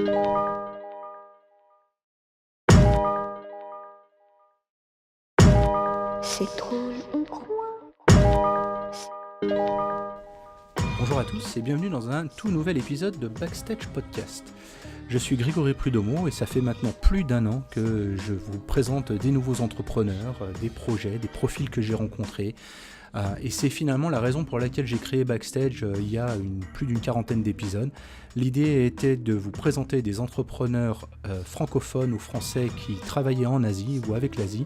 C'est drôle, on croit. Bonjour à tous et bienvenue dans un tout nouvel épisode de Backstage Podcast. Je suis Grégory Prud'hommont et ça fait maintenant plus d'un an que je vous présente des nouveaux entrepreneurs, des projets, des profils que j'ai rencontrés. Et c'est finalement la raison pour laquelle j'ai créé Backstage il y a plus d'une quarantaine d'épisodes. L'idée était de vous présenter des entrepreneurs francophones ou français qui travaillaient en Asie ou avec l'Asie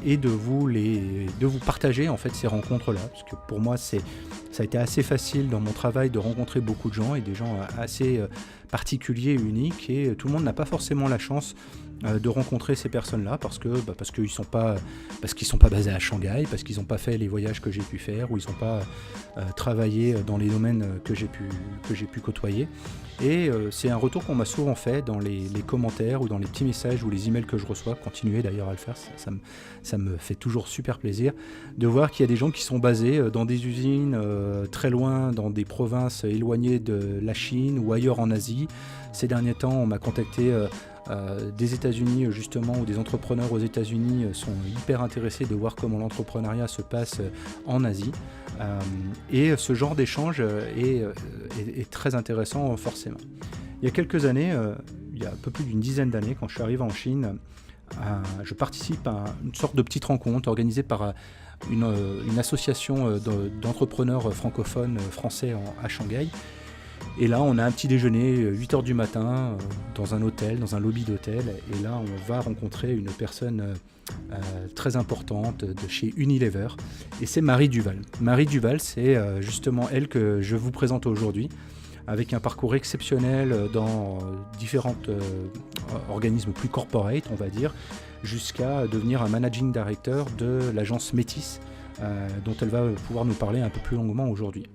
et de vous partager en fait ces rencontres-là. Parce que pour moi, ça a été assez facile dans mon travail de rencontrer beaucoup de gens et des gens assez particuliers et uniques. Et tout le monde n'a pas forcément la chance de rencontrer ces personnes-là parce qu'ils sont pas basés à Shanghai, parce qu'ils n'ont pas fait les voyages que j'ai pu faire, ou ils n'ont pas travaillé dans les domaines que j'ai pu côtoyer. Et c'est un retour qu'on m'a souvent fait dans les commentaires ou dans les petits messages ou les emails que je reçois. Continuez d'ailleurs à le faire, ça me fait toujours super plaisir de voir qu'il y a des gens qui sont basés dans des usines très loin, dans des provinces éloignées de la Chine ou ailleurs en Asie. Ces derniers temps, on m'a contacté des États-Unis justement, où des entrepreneurs aux États-Unis sont hyper intéressés de voir comment l'entrepreneuriat se passe en Asie. Et ce genre d'échange est très intéressant forcément. Il y a quelques années, il y a un peu plus d'une dizaine d'années, quand je suis arrivé en Chine, je participe à une sorte de petite rencontre organisée par une association d'entrepreneurs francophones français à Shanghai. Et là, on a un petit déjeuner, 8h du matin, dans un hôtel, dans un lobby d'hôtel. Et là, on va rencontrer une personne très importante de chez Unilever. Et c'est Marie Duval. Marie Duval, c'est justement elle que je vous présente aujourd'hui, avec un parcours exceptionnel dans différents organismes plus corporate, on va dire, jusqu'à devenir un managing director de l'agence Métis, dont elle va pouvoir nous parler un peu plus longuement aujourd'hui.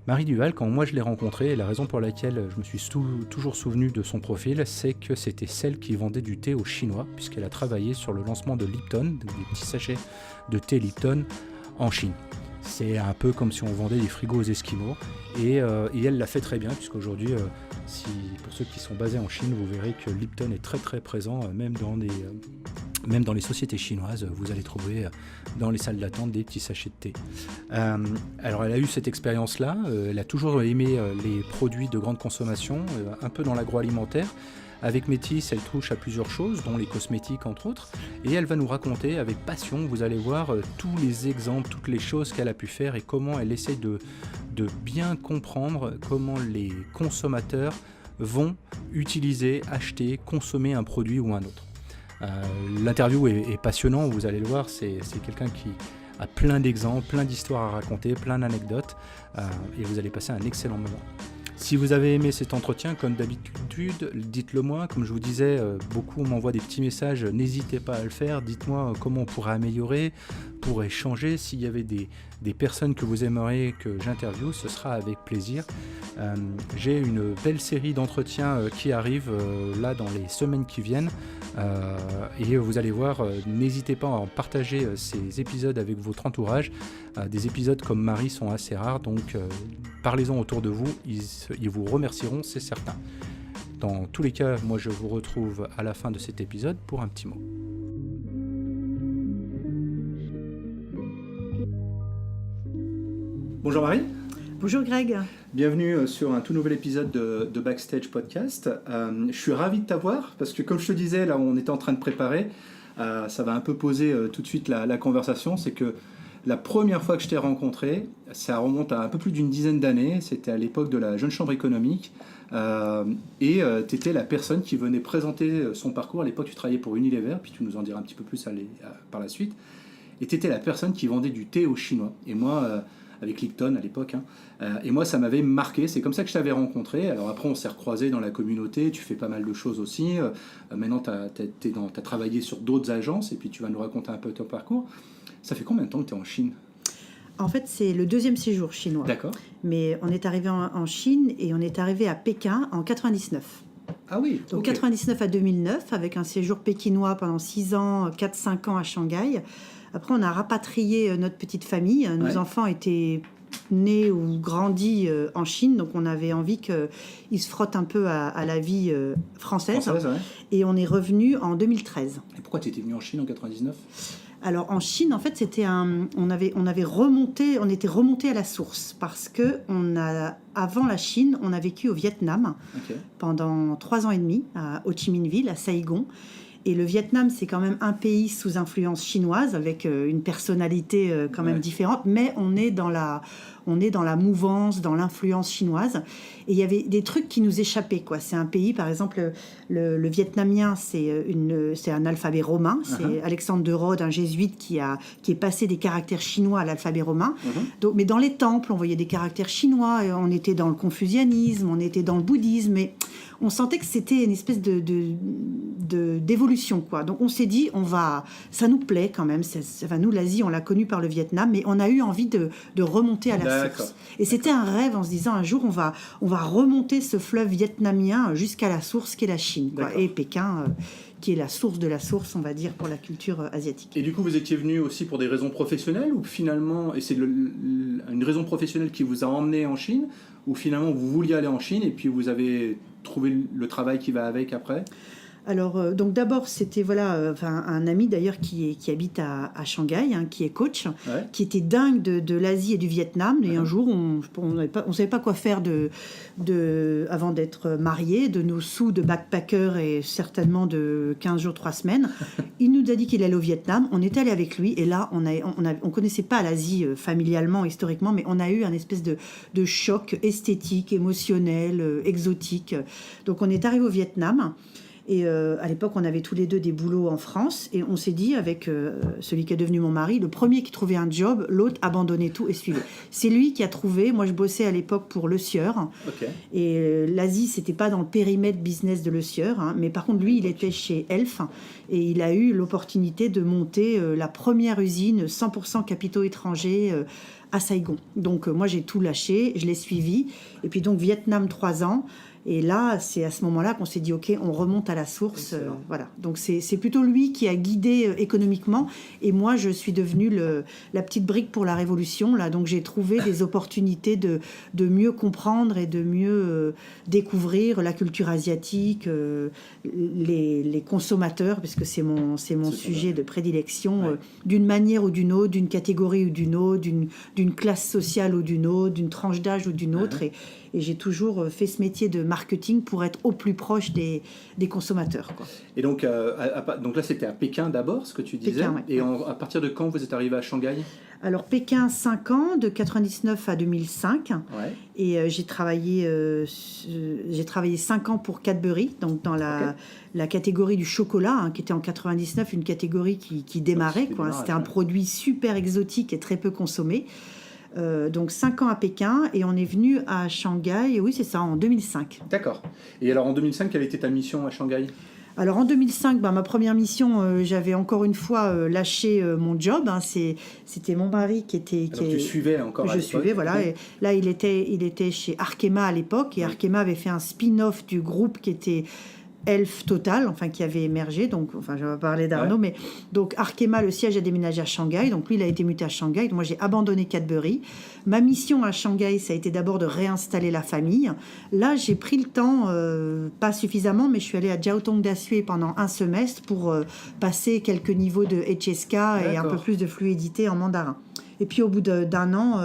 Marie Duval, quand moi je l'ai rencontrée, et la raison pour laquelle je me suis toujours souvenu de son profil, c'est que c'était celle qui vendait du thé aux Chinois, puisqu'elle a travaillé sur le lancement de Lipton, des petits sachets de thé Lipton en Chine. C'est un peu comme si on vendait des frigos aux Esquimaux, et elle l'a fait très bien, puisqu'aujourd'hui, pour ceux qui sont basés en Chine, vous verrez que Lipton est très très présent, même dans les sociétés chinoises, vous allez trouver dans les salles d'attente des petits sachets de thé. Alors elle a eu cette expérience-là, elle a toujours aimé les produits de grande consommation, un peu dans l'agroalimentaire. Avec Métis, elle touche à plusieurs choses, dont les cosmétiques entre autres, et elle va nous raconter avec passion, vous allez voir, tous les exemples, toutes les choses qu'elle a pu faire et comment elle essaie de bien comprendre comment les consommateurs vont utiliser, acheter, consommer un produit ou un autre. L'interview est passionnante, vous allez le voir, c'est quelqu'un qui a plein d'exemples, plein d'histoires à raconter, plein d'anecdotes, et vous allez passer un excellent moment. Si vous avez aimé cet entretien, comme d'habitude, dites-le moi. Comme je vous disais, beaucoup m'envoient des petits messages, n'hésitez pas à le faire, dites-moi comment on pourrait améliorer, pour échanger. S'il y avait des personnes que vous aimeriez que j'interviewe, ce sera avec plaisir. J'ai une belle série d'entretiens qui arrive là dans les semaines qui viennent. Et vous allez voir, n'hésitez pas à en partager ces épisodes avec votre entourage. Des épisodes comme Marie sont assez rares, donc parlez-en autour de vous, ils vous remercieront, c'est certain. Dans tous les cas, moi je vous retrouve à la fin de cet épisode pour un petit mot. Bonjour Marie. Bonjour Greg. Bienvenue sur un tout nouvel épisode de Backstage Podcast. Je suis ravi de t'avoir parce que comme je te disais, là on était en train de préparer, ça va un peu poser tout de suite la conversation, c'est que la première fois que je t'ai rencontré, ça remonte à un peu plus d'une dizaine d'années, c'était à l'époque de la Jeune Chambre économique, et tu étais la personne qui venait présenter son parcours. À l'époque tu travaillais pour Unilever, puis tu nous en diras un petit peu plus par la suite, et tu étais la personne qui vendait du thé aux Chinois. Et moi, avec Lipton à l'époque, et moi ça m'avait marqué, c'est comme ça que je t'avais rencontré. Alors après on s'est recroisés dans la communauté, tu fais pas mal de choses aussi, maintenant t'as travaillé sur d'autres agences, et puis tu vas nous raconter un peu ton parcours. Ça fait combien de temps que tu es en Chine ? En fait, c'est le deuxième séjour chinois. D'accord. Mais on est arrivé en Chine et on est arrivé à Pékin en 99. Ah oui. Donc okay. 99 à 2009, avec un séjour pékinois pendant 6 ans, 4-5 ans à Shanghai. Après, on a rapatrié notre petite famille. Nos enfants étaient né ou grandi en Chine, donc on avait envie qu'il se frotte un peu à la vie française. Ouais. Et on est revenu en 2013. Et pourquoi tu étais venu en Chine en 99 ? Alors en Chine, en fait, on était remonté à la source parce que avant la Chine, on a vécu au Vietnam pendant 3 ans et demi à Ho Chi Minh Ville, à Saigon. Et le Vietnam, c'est quand même un pays sous influence chinoise avec une personnalité quand même différente, mais on est dans la mouvance, dans l'influence chinoise. Et il y avait des trucs qui nous échappaient, quoi. C'est un pays, par exemple, le vietnamien, c'est un alphabet romain. C'est Alexandre de Rhodes, un jésuite qui est passé des caractères chinois à l'alphabet romain. Donc, mais dans les temples, on voyait des caractères chinois. Et on était dans le confucianisme, on était dans le bouddhisme, mais on sentait que c'était une espèce d'évolution, quoi. Donc on s'est dit, ça nous plaît quand même. Nous, l'Asie, on l'a connue par le Vietnam, mais on a eu envie de remonter à la source. Et c'était un rêve en se disant, un jour, on va remonter ce fleuve vietnamien jusqu'à la source qui est la Chine, quoi. Et Pékin, qui est la source de la source, on va dire, pour la culture asiatique. Et du coup, vous étiez venu aussi pour des raisons professionnelles, ou finalement, et c'est une raison professionnelle qui vous a emmené en Chine, ou finalement vous vouliez aller en Chine et puis vous avez trouvé le travail qui va avec après ? Alors, donc d'abord, c'était un ami d'ailleurs qui habite à Shanghai, qui est coach, qui était dingue de l'Asie et du Vietnam. Et un jour, on ne savait pas quoi faire avant d'être mariés, de nos sous de backpacker et certainement de 15 jours, 3 semaines. Il nous a dit qu'il allait au Vietnam. On est allé avec lui et là, on connaissait pas l'Asie familialement, historiquement, mais on a eu un espèce de choc esthétique, émotionnel, exotique. Donc, on est arrivé au Vietnam. Et à l'époque, on avait tous les deux des boulots en France. Et on s'est dit, avec celui qui est devenu mon mari, le premier qui trouvait un job, l'autre abandonnait tout et suivait. C'est lui qui a trouvé. Moi, je bossais à l'époque pour Le Sieur. Et l'Asie, c'était pas dans le périmètre business de Le Sieur. Mais par contre, lui, il était chez Elf. Et il a eu l'opportunité de monter la première usine 100% capitaux étrangers à Saigon. Donc, moi, j'ai tout lâché. Je l'ai suivi. Et puis, donc, Vietnam, 3 ans. Et là, c'est à ce moment-là qu'on s'est dit, OK, on remonte à la source. Voilà. Donc, c'est plutôt lui qui a guidé économiquement. Et moi, je suis devenue la petite brique pour la révolution. Là. Donc, j'ai trouvé des opportunités de mieux comprendre et de mieux découvrir la culture asiatique, les consommateurs, puisque c'est mon sujet de prédilection, d'une manière ou d'une autre, d'une catégorie ou d'une autre, d'une classe sociale ou d'une autre, d'une tranche d'âge ou d'une autre. Et j'ai toujours fait ce métier de marketing pour être au plus proche des consommateurs, quoi. Et donc là, c'était à Pékin d'abord, ce que tu disais. Pékin, Et à partir de quand vous êtes arrivé à Shanghai ? Alors, Pékin, 5 ans, de 99 à 2005. Et j'ai travaillé 5 ans pour Cadbury, donc dans la catégorie du chocolat, qui était en 99, une catégorie qui démarrait, quoi. C'était un produit super exotique et très peu consommé. Donc 5 ans à Pékin et on est venu à Shanghai, oui c'est ça, en 2005. D'accord. Et alors en 2005, quelle était ta mission à Shanghai ? Alors en 2005, ma première mission, j'avais encore une fois lâché mon job. C'était mon mari qui était... Tu suivais encore à l'époque. Je suivais, voilà. Et là, il était chez Arkema à l'époque et Arkema avait fait un spin-off du groupe qui était... Elf Total, qui avait émergé, donc, je vais parler d'Arnaud, mais donc Arkema, le siège a déménagé à Shanghai, donc lui, il a été muté à Shanghai, donc moi, j'ai abandonné Cadbury. Ma mission à Shanghai, ça a été d'abord de réinstaller la famille. Là, j'ai pris le temps, pas suffisamment, mais je suis allée à Jiaotong d'Assué pendant un semestre pour passer quelques niveaux de HSK et un peu plus de fluidité en mandarin. Et puis, au bout d'un an,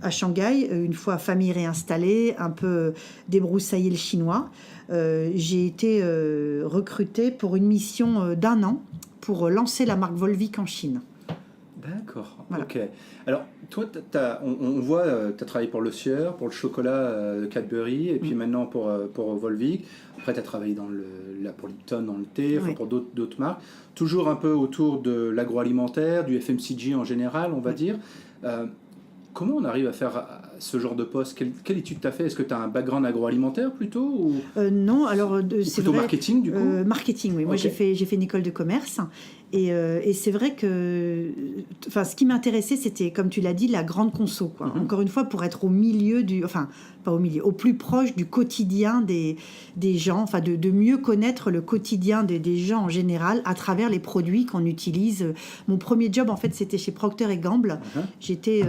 à Shanghai, une fois famille réinstallée, un peu débroussaillé le chinois, j'ai été recrutée pour une mission d'1 an pour lancer la marque Volvic en Chine. D'accord, voilà. Ok. Alors, toi, on voit, tu as travaillé pour Le Sieur, pour le chocolat de Cadbury, et puis maintenant pour Volvic. Après, tu as travaillé pour Lipton dans le thé, pour d'autres marques. Toujours un peu autour de l'agroalimentaire, du FMCG en général, on va dire. Comment on arrive à faire ce genre de poste ? Quelle étude tu as fait ? Est-ce que tu as un background agroalimentaire plutôt ou... Non, alors c'est plutôt vrai, marketing du coup marketing, oui. Moi j'ai fait une école de commerce et c'est vrai que ce qui m'intéressait c'était, comme tu l'as dit, la grande conso, quoi. Encore une fois, pour être au milieu pas au milieu, au plus proche du quotidien des gens, de mieux connaître le quotidien des gens en général à travers les produits qu'on utilise. Mon premier job en fait c'était chez Procter & Gamble. J'étais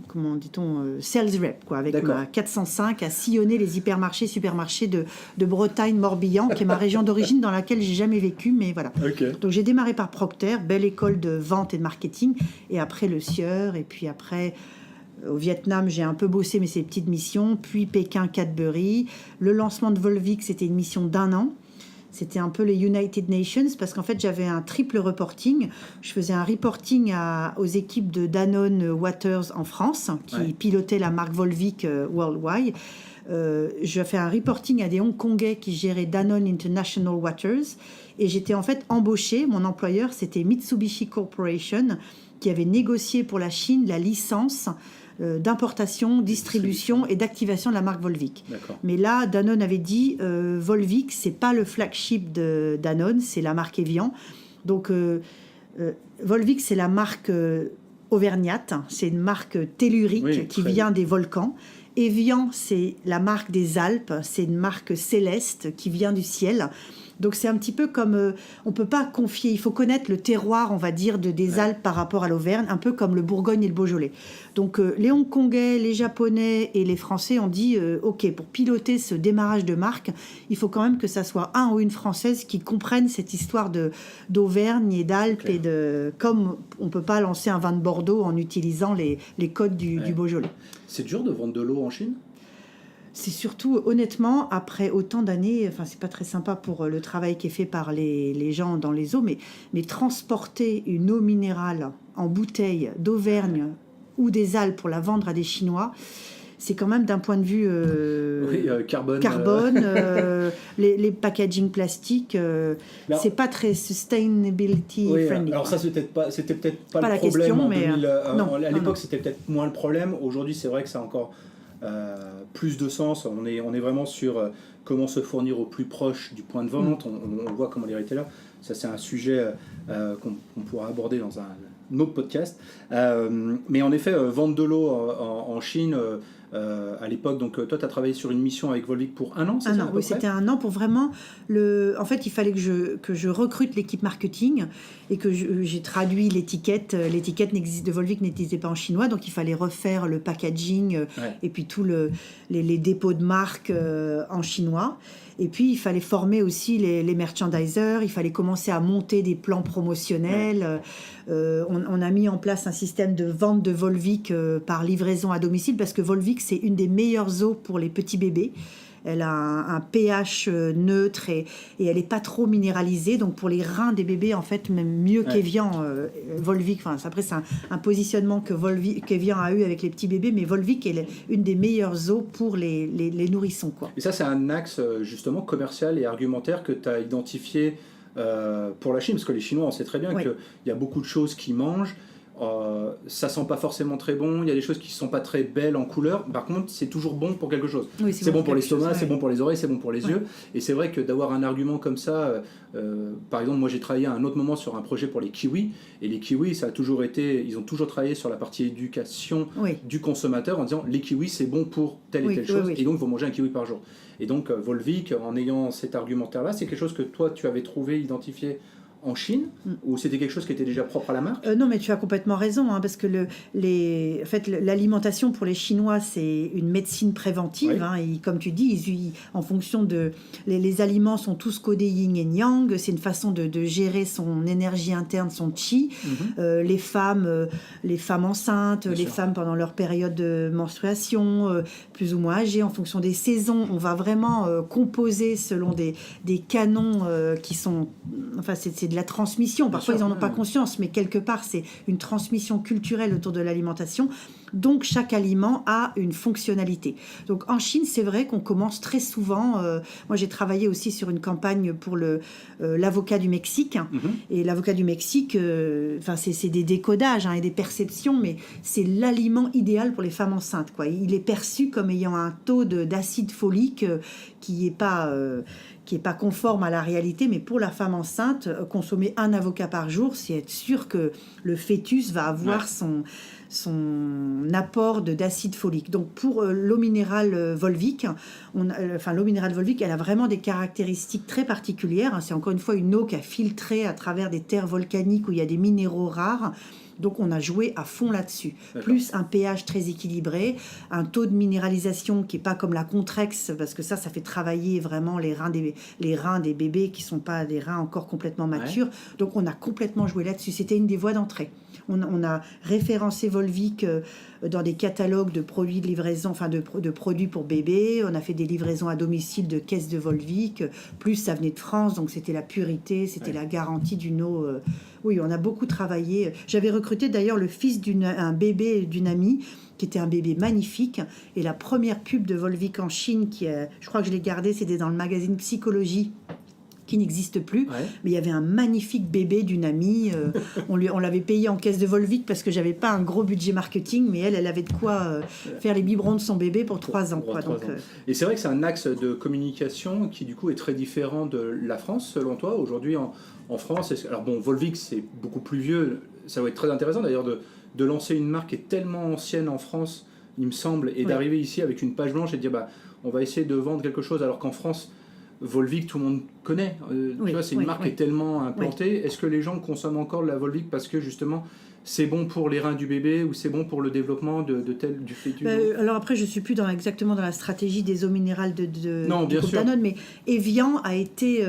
comment dit-on, sales rep, quoi, avec D'accord. ma 405 à sillonner les hypermarchés, supermarchés de Bretagne, Morbihan, qui est ma région d'origine dans laquelle j'ai jamais vécu, mais voilà. Ok. Donc j'ai démarré par Procter, belle école de vente et de marketing, et après le Sieur, et puis après au Vietnam j'ai un peu bossé, mais c'est des petites missions, puis Pékin, Cadbury. Le lancement de Volvic, c'était une mission d'1 an. C'était un peu les United Nations, parce qu'en fait, j'avais un triple reporting. Je faisais un reporting aux équipes de Danone Waters en France, qui pilotaient la marque Volvic worldwide. Je fais un reporting à des Hongkongais qui géraient Danone International Waters. Et j'étais en fait embauchée. Mon employeur, c'était Mitsubishi Corporation, qui avait négocié pour la Chine la licence d'importation, distribution et d'activation de la marque Volvic. D'accord. Mais là, Danone avait dit Volvic, c'est pas le flagship de Danone, c'est la marque Evian. Donc Volvic, c'est la marque auvergnate, c'est une marque tellurique qui vient des volcans. Evian, c'est la marque des Alpes, c'est une marque céleste qui vient du ciel. Donc c'est un petit peu comme, on ne peut pas confier, il faut connaître le terroir, on va dire, des Alpes par rapport à l'Auvergne, un peu comme le Bourgogne et le Beaujolais. Donc les Hongkongais, les Japonais et les Français ont dit, ok, pour piloter ce démarrage de marque, il faut quand même que ça soit un ou une Française qui comprenne cette histoire d'Auvergne et d'Alpes, et comme on ne peut pas lancer un vin de Bordeaux en utilisant les codes du Beaujolais. C'est dur de vendre de l'eau en Chine ? C'est surtout, honnêtement, après autant d'années, enfin, c'est pas très sympa pour le travail qui est fait par les gens dans les eaux, mais transporter une eau minérale en bouteille d'Auvergne ou des Alpes pour la vendre à des Chinois, c'est quand même d'un point de vue carbone, les packaging plastiques, c'est pas très sustainability friendly. Alors ça, c'était peut-être pas le la problème question, en mais 2000. À l'époque, non. c'était peut-être moins le problème. Aujourd'hui, c'est vrai que ça a encore plus de sens. On est vraiment sur comment se fournir au plus proche du point de vente. On voit comment les retailers. Ça, c'est un sujet qu'on pourra aborder dans un autre podcast. Mais en effet, vendre de l'eau en Chine, à l'époque, donc toi, tu as travaillé sur une mission avec Volvic pour 1 an, c'est ça? 1 an, oui, c'était 1 an pour vraiment En fait, il fallait que je recrute l'équipe marketing et que j'ai traduit l'étiquette. L'étiquette de Volvic n'existait pas en chinois, donc il fallait refaire le packaging et puis tous les dépôts de marque en chinois. Et puis, il fallait former aussi les merchandisers, il fallait commencer à monter des plans promotionnels. On a mis en place un système de vente de Volvic par livraison à domicile, parce que Volvic, c'est une des meilleures eaux pour les petits bébés. Elle a un pH neutre et elle n'est pas trop minéralisée. Donc, pour les reins des bébés, en fait, même mieux qu'Evian, Volvic. Enfin, après, c'est un positionnement qu'Evian a eu avec les petits bébés. Mais Volvic est une des meilleures eaux pour les nourrissons, quoi. Et ça, c'est un axe, justement, commercial et argumentaire que tu as identifié pour la Chine. Parce que les Chinois, on sait très bien qu'il y a beaucoup de choses qu'ils mangent. Ça sent pas forcément très bon, il y a des choses qui sont pas très belles en couleur, par contre c'est toujours bon pour quelque chose. C'est bon pour l'estomac, c'est bon pour les oreilles, c'est bon pour les yeux, et c'est vrai que d'avoir un argument comme ça, par exemple moi j'ai travaillé à un autre moment sur un projet pour les kiwis, et les kiwis ça a toujours été, ils ont toujours travaillé sur la partie éducation du consommateur en disant les kiwis c'est bon pour telle et telle chose, et donc il faut manger un kiwi par jour. Et donc Volvic, en ayant cet argumentaire là, c'est quelque chose que toi tu avais trouvé, identifié en Chine, ou c'était quelque chose qui était déjà propre à la marque? Non, mais tu as complètement raison, hein, parce que en fait, l'alimentation pour les Chinois, c'est une médecine préventive. Hein, et comme tu dis, en fonction de... Les aliments sont tous codés yin et yang, c'est une façon de gérer son énergie interne, son chi. Les femmes enceintes, les femmes pendant leur période de menstruation, plus ou moins âgées, en fonction des saisons, on va vraiment composer selon des canons qui sont... Enfin, c'est de la transmission. Parfois, ils n'en ont pas conscience, mais quelque part, c'est une transmission culturelle autour de l'alimentation. Donc, chaque aliment a une fonctionnalité. Donc, en Chine, c'est vrai qu'on commence très souvent... moi, j'ai travaillé aussi sur une campagne pour l'avocat du Mexique. Et l'avocat du Mexique, c'est des décodages et des perceptions, mais c'est l'aliment idéal pour les femmes enceintes, quoi. Il est perçu comme ayant un taux d'acide folique qui n'est pas conforme à la réalité, mais pour la femme enceinte, consommer un avocat par jour, c'est être sûr que le fœtus va avoir son apport d'acide folique. Donc pour l'eau minérale Volvic, l'eau minérale Volvic, elle a vraiment des caractéristiques très particulières. C'est encore une fois une eau qui a filtré à travers des terres volcaniques où il y a des minéraux rares. Donc on a joué à fond là-dessus. D'accord. Plus un pH très équilibré, un taux de minéralisation qui n'est pas comme la Contrex, parce que ça fait travailler vraiment les reins des bébés qui ne sont pas des reins encore complètement matures. Donc on a complètement joué là-dessus. C'était une des voies d'entrée. On a référencé Volvic dans des catalogues de produits de livraison, enfin de produits pour bébés. On a fait des livraisons à domicile de caisses de Volvic. Plus ça venait de France, donc c'était la purité, c'était la garantie d'une eau. Oui, on a beaucoup travaillé. J'avais recruté d'ailleurs le fils d'un bébé d'une amie qui était un bébé magnifique. Et la première pub de Volvic en Chine, je crois que je l'ai gardée, c'était dans le magazine Psychologie, qui n'existe plus, mais il y avait un magnifique bébé d'une amie. On l'avait payé en caisse de Volvic parce que j'avais pas un gros budget marketing, mais elle avait de quoi faire les biberons de son bébé pour 3 ans. Quoi. Donc, Et c'est vrai que c'est un axe de communication qui du coup est très différent de la France, selon toi. Aujourd'hui en France, alors bon, Volvic c'est beaucoup plus vieux, ça va être très intéressant d'ailleurs de lancer une marque qui est tellement ancienne en France, il me semble, et d'arriver ici avec une page blanche et de dire on va essayer de vendre quelque chose, alors qu'en France, Volvic, tout le monde connaît. Tu vois, c'est une marque qui est tellement implantée. Est-ce que les gens consomment encore de la Volvic parce que justement c'est bon pour les reins du bébé ou c'est bon pour le développement du fœtus? Alors après, je ne suis plus exactement dans la stratégie des eaux minérales du groupe sûr. Danone, mais Evian a été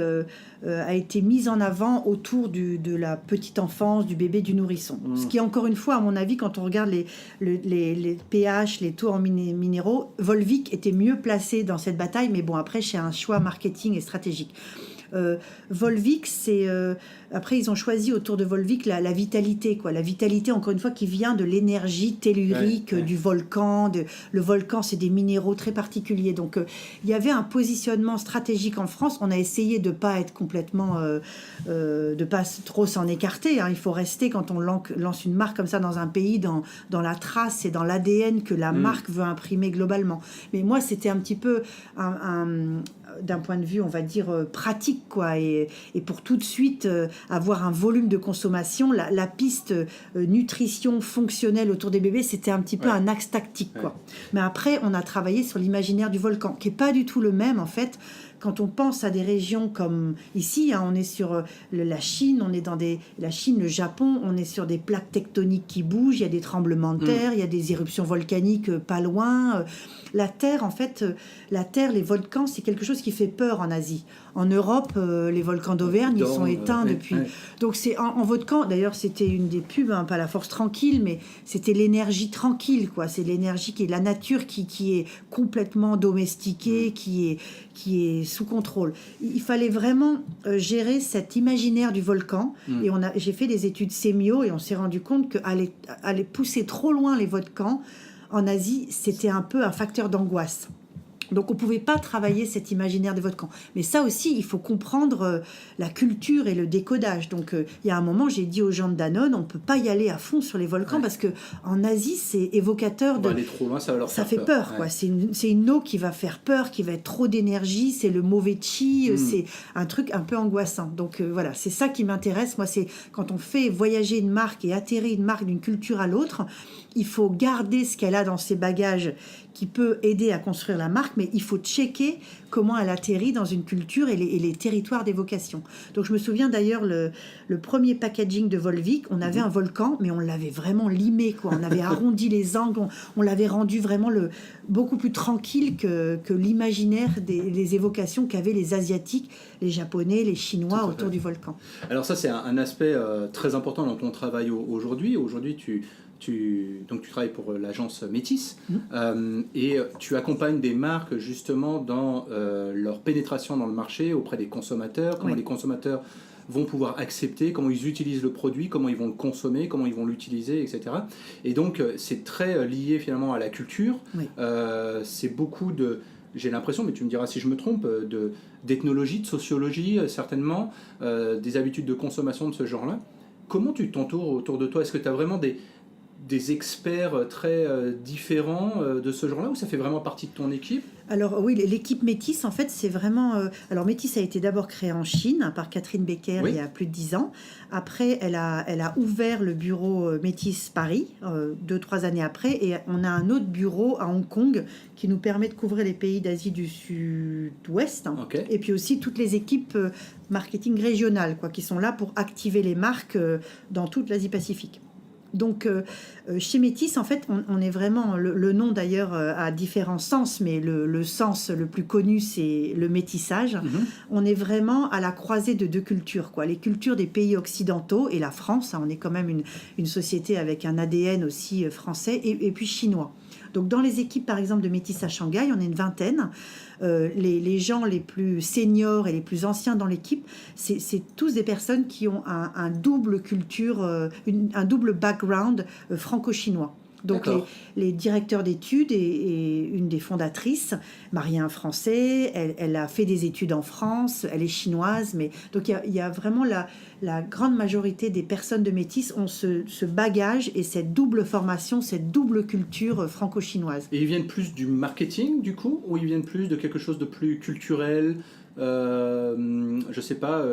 mise en avant autour de la petite enfance, du bébé, du nourrisson. Ce qui, encore une fois, à mon avis, quand on regarde les pH, les taux en minéraux, Volvic était mieux placé dans cette bataille, mais bon, après, c'est un choix marketing et stratégique. Volvic, après ils ont choisi autour de Volvic la vitalité, quoi. La vitalité, encore une fois, qui vient de l'énergie tellurique du volcan. Le volcan, c'est des minéraux très particuliers. Donc il y avait un positionnement stratégique en France. On a essayé de pas être complètement, de pas trop s'en écarter. Hein. Il faut rester, quand on lance une marque comme ça dans un pays, dans la trace et dans l'ADN que la marque veut imprimer globalement. Mais moi, c'était un petit peu d'un point de vue, on va dire, pratique, quoi, et pour tout de suite avoir un volume de consommation, la piste nutrition fonctionnelle autour des bébés, c'était un petit peu un axe tactique, quoi. Mais après, on a travaillé sur l'imaginaire du volcan, qui n'est pas du tout le même, en fait. Quand on pense à des régions comme ici, on est sur la Chine, on est dans la Chine, le Japon, on est sur des plaques tectoniques qui bougent, il y a des tremblements de terre, il y a des éruptions volcaniques pas loin. La terre, en fait, les volcans, c'est quelque chose qui fait peur en Asie. En Europe, les volcans d'Auvergne, ils sont éteints depuis. Donc c'est en volcan, d'ailleurs c'était une des pubs, pas la force tranquille, mais c'était l'énergie tranquille, quoi. C'est l'énergie qui est la nature qui est complètement domestiquée, qui est sous contrôle. Il fallait vraiment gérer cet imaginaire du volcan. Et j'ai fait des études sémio et on s'est rendu compte qu'aller pousser trop loin les volcans en Asie, c'était un peu un facteur d'angoisse. Donc on ne pouvait pas travailler cet imaginaire des volcans. Mais ça aussi, il faut comprendre la culture et le décodage. Donc il y a un moment, j'ai dit aux gens de Danone, on ne peut pas y aller à fond sur les volcans parce qu'en Asie, c'est évocateur de... aller trop loin, ça va leur faire fait peur. Quoi. C'est une eau qui va faire peur, qui va être trop d'énergie, c'est le mauvais chi, c'est un truc un peu angoissant. Donc voilà, c'est ça qui m'intéresse. Moi, c'est quand on fait voyager une marque et atterrir une marque d'une culture à l'autre, il faut garder ce qu'elle a dans ses bagages qui peut aider à construire la marque, mais il faut checker comment elle atterrit dans une culture et les territoires d'évocation. Donc je me souviens d'ailleurs le premier packaging de Volvic, on avait un volcan, mais on l'avait vraiment limé, quoi. On avait arrondi les angles, on l'avait rendu vraiment beaucoup plus tranquille que l'imaginaire des évocations qu'avaient les Asiatiques, les Japonais, les Chinois autour du volcan. Alors ça, c'est un aspect très important dans ton travail aujourd'hui. Aujourd'hui, tu travailles pour l'agence Métis et tu accompagnes des marques justement dans leur pénétration dans le marché auprès des consommateurs, comment les consommateurs vont pouvoir accepter, comment ils utilisent le produit, comment ils vont le consommer, comment ils vont l'utiliser, etc. Et donc c'est très lié finalement à la culture. C'est beaucoup j'ai l'impression, mais tu me diras si je me trompe, d'ethnologie, de sociologie certainement, des habitudes de consommation de ce genre-là. Comment tu t'entoures autour de toi? Est-ce que tu as vraiment des experts très différents de ce genre-là, ou ça fait vraiment partie de ton équipe? Alors oui, l'équipe Métis, en fait, c'est vraiment... alors Métis a été d'abord créée en Chine par Catherine Becker il y a plus de 10 ans. Après, elle a ouvert le bureau Métis Paris, 2-3 années après, et on a un autre bureau à Hong Kong qui nous permet de couvrir les pays d'Asie du Sud-Ouest, et puis aussi toutes les équipes marketing régionales, qui sont là pour activer les marques dans toute l'Asie-Pacifique. Donc, chez Métis, en fait, on est vraiment... Le nom, d'ailleurs, a différents sens, mais le sens le plus connu, c'est le métissage. On est vraiment à la croisée de deux cultures, quoi. Les cultures des pays occidentaux et la France, hein, on est quand même une société avec un ADN aussi français, et puis chinois. Donc, dans les équipes, par exemple, de Métis à Shanghai, on est une vingtaine. Les gens les plus seniors et les plus anciens dans l'équipe, c'est tous des personnes qui ont un double culture, un double background franco-chinois. Donc les directeurs d'études et une des fondatrices, mariée à un Français, elle a fait des études en France, elle est chinoise, mais donc il y a vraiment la grande majorité des personnes de Métis ont ce bagage et cette double formation, cette double culture franco-chinoise. Et ils viennent plus du marketing du coup, ou ils viennent plus de quelque chose de plus culturel, je sais pas,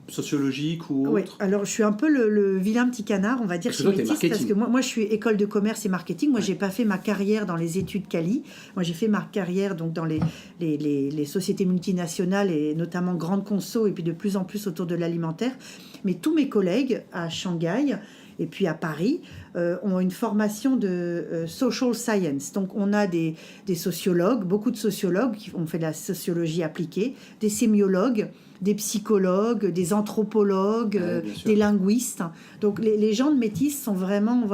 sociologique ou autre? Oui, alors je suis un peu le vilain petit canard, on va dire, chez Métis, parce que moi je suis école de commerce et marketing. Moi, j'ai pas fait ma carrière dans les études Cali. Moi, j'ai fait ma carrière donc dans les sociétés multinationales et notamment grandes consos et puis de plus en plus autour de l'alimentaire. Mais tous mes collègues à Shanghai et puis à Paris ont une formation de social science. Donc on a des sociologues, beaucoup de sociologues qui ont fait de la sociologie appliquée, des sémiologues, des psychologues, des anthropologues, des linguistes. Donc les gens de Métis sont vraiment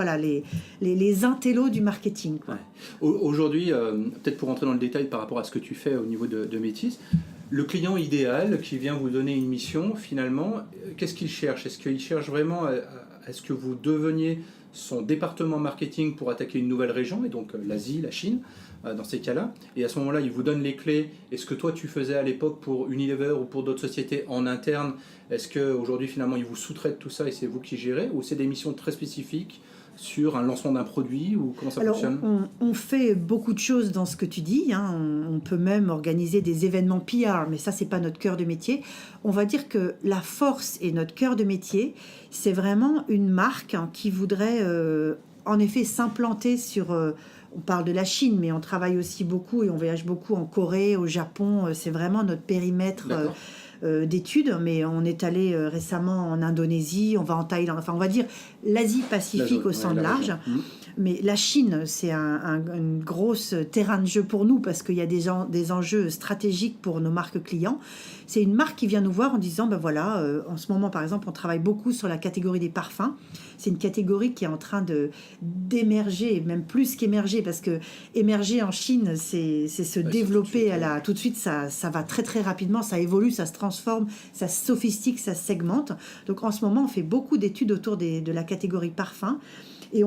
les intellos du marketing, quoi. Ouais. Aujourd'hui, peut-être pour rentrer dans le détail par rapport à ce que tu fais au niveau de Métis, le client idéal qui vient vous donner une mission, finalement, qu'est-ce qu'il cherche? Est-ce qu'il cherche vraiment à ce que vous deveniez son département marketing pour attaquer une nouvelle région, et donc l'Asie, la Chine, dans ces cas-là, et à ce moment-là, il vous donne les clés. Est-ce que toi, tu faisais à l'époque pour Unilever ou pour d'autres sociétés en interne? Est-ce qu'aujourd'hui, finalement, il vous sous-traite tout ça et c'est vous qui gérez? Ou c'est des missions très spécifiques sur un lancement d'un produit, ou comment ça fonctionne? On fait beaucoup de choses dans ce que tu dis, hein. On peut même organiser des événements PR, mais ça, c'est pas notre cœur de métier. On va dire que la force et notre cœur de métier, c'est vraiment une marque qui voudrait en effet s'implanter sur... on parle de la Chine, mais on travaille aussi beaucoup et on voyage beaucoup en Corée, au Japon. C'est vraiment notre périmètre d'études, mais on est allé récemment en Indonésie, on va en Thaïlande, enfin on va dire l'Asie-Pacifique au sens large. Mais la Chine, c'est une grosse terrain de jeu pour nous parce qu'il y a des enjeux stratégiques pour nos marques clients. C'est une marque qui vient nous voir en disant, ben voilà, en ce moment par exemple, on travaille beaucoup sur la catégorie des parfums. C'est une catégorie qui est en train d'émerger, même plus qu'émerger, parce que émerger en Chine, c'est se développer tout de suite, ça va très très rapidement, ça évolue, ça se transforme, ça se sophistique, ça se segmente. Donc en ce moment, on fait beaucoup d'études autour de la catégorie parfum. Et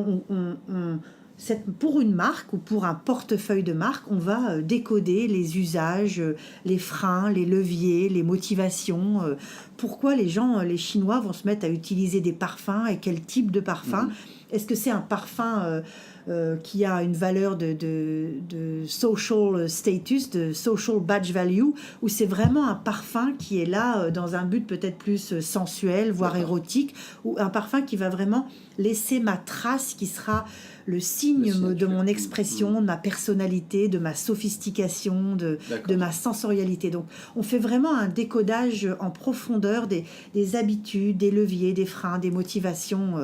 pour une marque ou pour un portefeuille de marque, on va décoder les usages, les freins, les leviers, les motivations. Pourquoi les Chinois vont se mettre à utiliser des parfums et quel type de parfum? Est-ce que c'est un parfum qui a une valeur de social status, de social badge value, ou c'est vraiment un parfum qui est là dans un but peut-être plus sensuel, voire érotique, ou un parfum qui va vraiment laisser ma trace, qui sera le signe de mon expression, de ma personnalité, de ma sophistication, de ma sensorialité. Donc, on fait vraiment un décodage en profondeur des habitudes, des leviers, des freins, des motivations.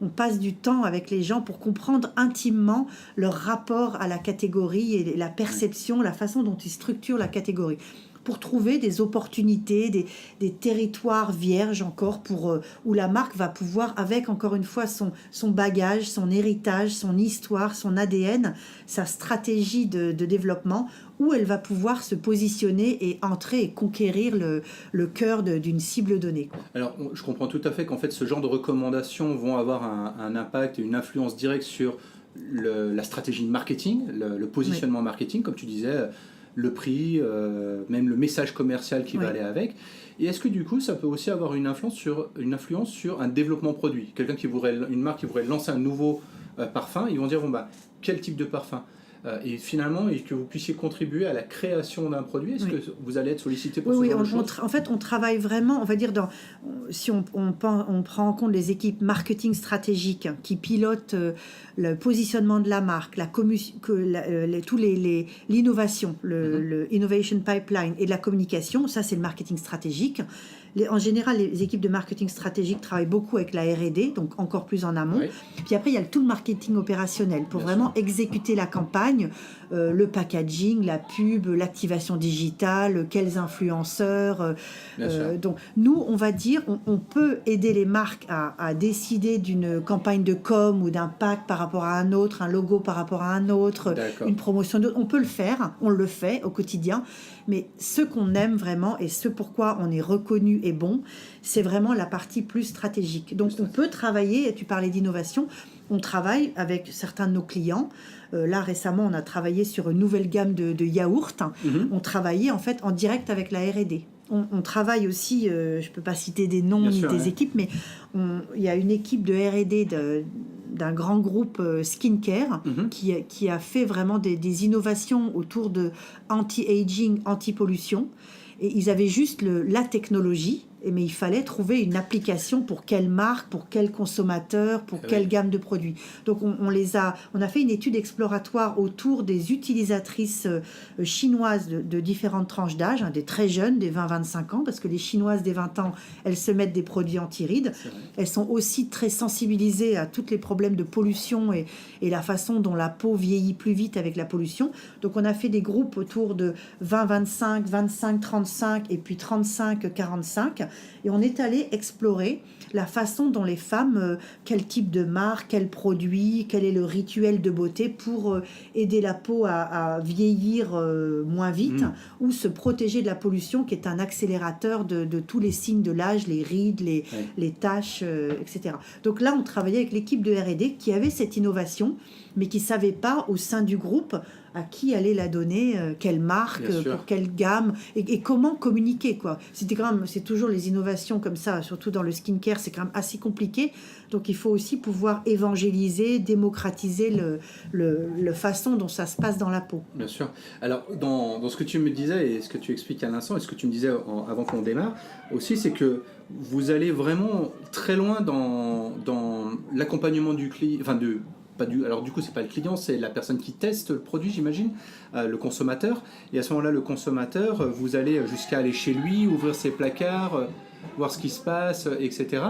On passe du temps avec les gens pour comprendre intimement leur rapport à la catégorie et la perception, la façon dont ils structurent la catégorie, pour trouver des opportunités, des territoires vierges encore où la marque va pouvoir, avec encore une fois son bagage, son héritage, son histoire, son ADN, sa stratégie de développement, où elle va pouvoir se positionner et entrer et conquérir le cœur d'une cible donnée, quoi. Alors, je comprends tout à fait qu'en fait, ce genre de recommandations vont avoir un impact et une influence directe sur la stratégie de marketing, le positionnement marketing, comme tu disais, le prix, même le message commercial qui va aller avec. Et est-ce que du coup, ça peut aussi avoir une influence sur un développement produit? Une marque qui voudrait lancer un nouveau parfum, ils vont dire, bon, bah, quel type de parfum? et finalement et que vous puissiez contribuer à la création d'un produit. Est-ce que vous allez être sollicité pour ce genre de choses? En fait, on travaille vraiment, on va dire, si on prend en compte les équipes marketing stratégiques qui pilotent le positionnement de la marque, l'innovation, le innovation pipeline et la communication, ça c'est le marketing stratégique. En général, les équipes de marketing stratégique travaillent beaucoup avec la R&D, donc encore plus en amont. Oui. Puis après, il y a tout le marketing opérationnel pour vraiment exécuter la campagne, le packaging, la pub, l'activation digitale, quels influenceurs. Donc, nous, on va dire, on peut aider les marques à décider d'une campagne de com ou d'un pack par rapport à un autre, un logo par rapport à un autre, une promotion d'autre. On peut le faire, on le fait au quotidien. Mais ce qu'on aime vraiment et ce pourquoi on est reconnu et bon, c'est vraiment la partie plus stratégique. Donc on peut travailler, tu parlais d'innovation, on travaille avec certains de nos clients. Là récemment, on a travaillé sur une nouvelle gamme de yaourts. On travaillait en fait en direct avec la R&D. On travaille aussi, je ne peux pas citer des noms ni des équipes, mais il y a une équipe de R&D d'un grand groupe skincare qui a fait vraiment des innovations autour de anti-aging, anti-pollution. Et ils avaient juste la technologie, mais il fallait trouver une application pour quelle marque, pour quel consommateur, pour quelle gamme de produits. Donc on a fait une étude exploratoire autour des utilisatrices chinoises de différentes tranches d'âge, des très jeunes, des 20-25 ans, parce que les chinoises des 20 ans, elles se mettent des produits anti-rides. Elles sont aussi très sensibilisées à tous les problèmes de pollution et la façon dont la peau vieillit plus vite avec la pollution. Donc on a fait des groupes autour de 20-25, 25-35 et puis 35-45. Et on est allé explorer la façon dont les femmes, quel type de marque, quel produit, quel est le rituel de beauté pour aider la peau à vieillir moins vite ou se protéger de la pollution qui est un accélérateur de tous les signes de l'âge, les rides, les taches, etc. Donc là, on travaillait avec l'équipe de R&D qui avait cette innovation, mais qui ne savait pas au sein du groupe à qui aller la donner, quelle marque, pour quelle gamme, et comment communiquer, quoi. C'est toujours les innovations comme ça, surtout dans le skincare, c'est quand même assez compliqué. Donc il faut aussi pouvoir évangéliser, démocratiser le façon dont ça se passe dans la peau. Bien sûr. Alors dans ce que tu me disais et ce que tu expliques à l'instant et ce que tu me disais avant qu'on démarre aussi, c'est que vous allez vraiment très loin dans l'accompagnement du client, alors du coup c'est pas le client, c'est la personne qui teste le produit, j'imagine, le consommateur. Et à ce moment-là, le consommateur, vous allez jusqu'à aller chez lui, ouvrir ses placards, voir ce qui se passe, etc.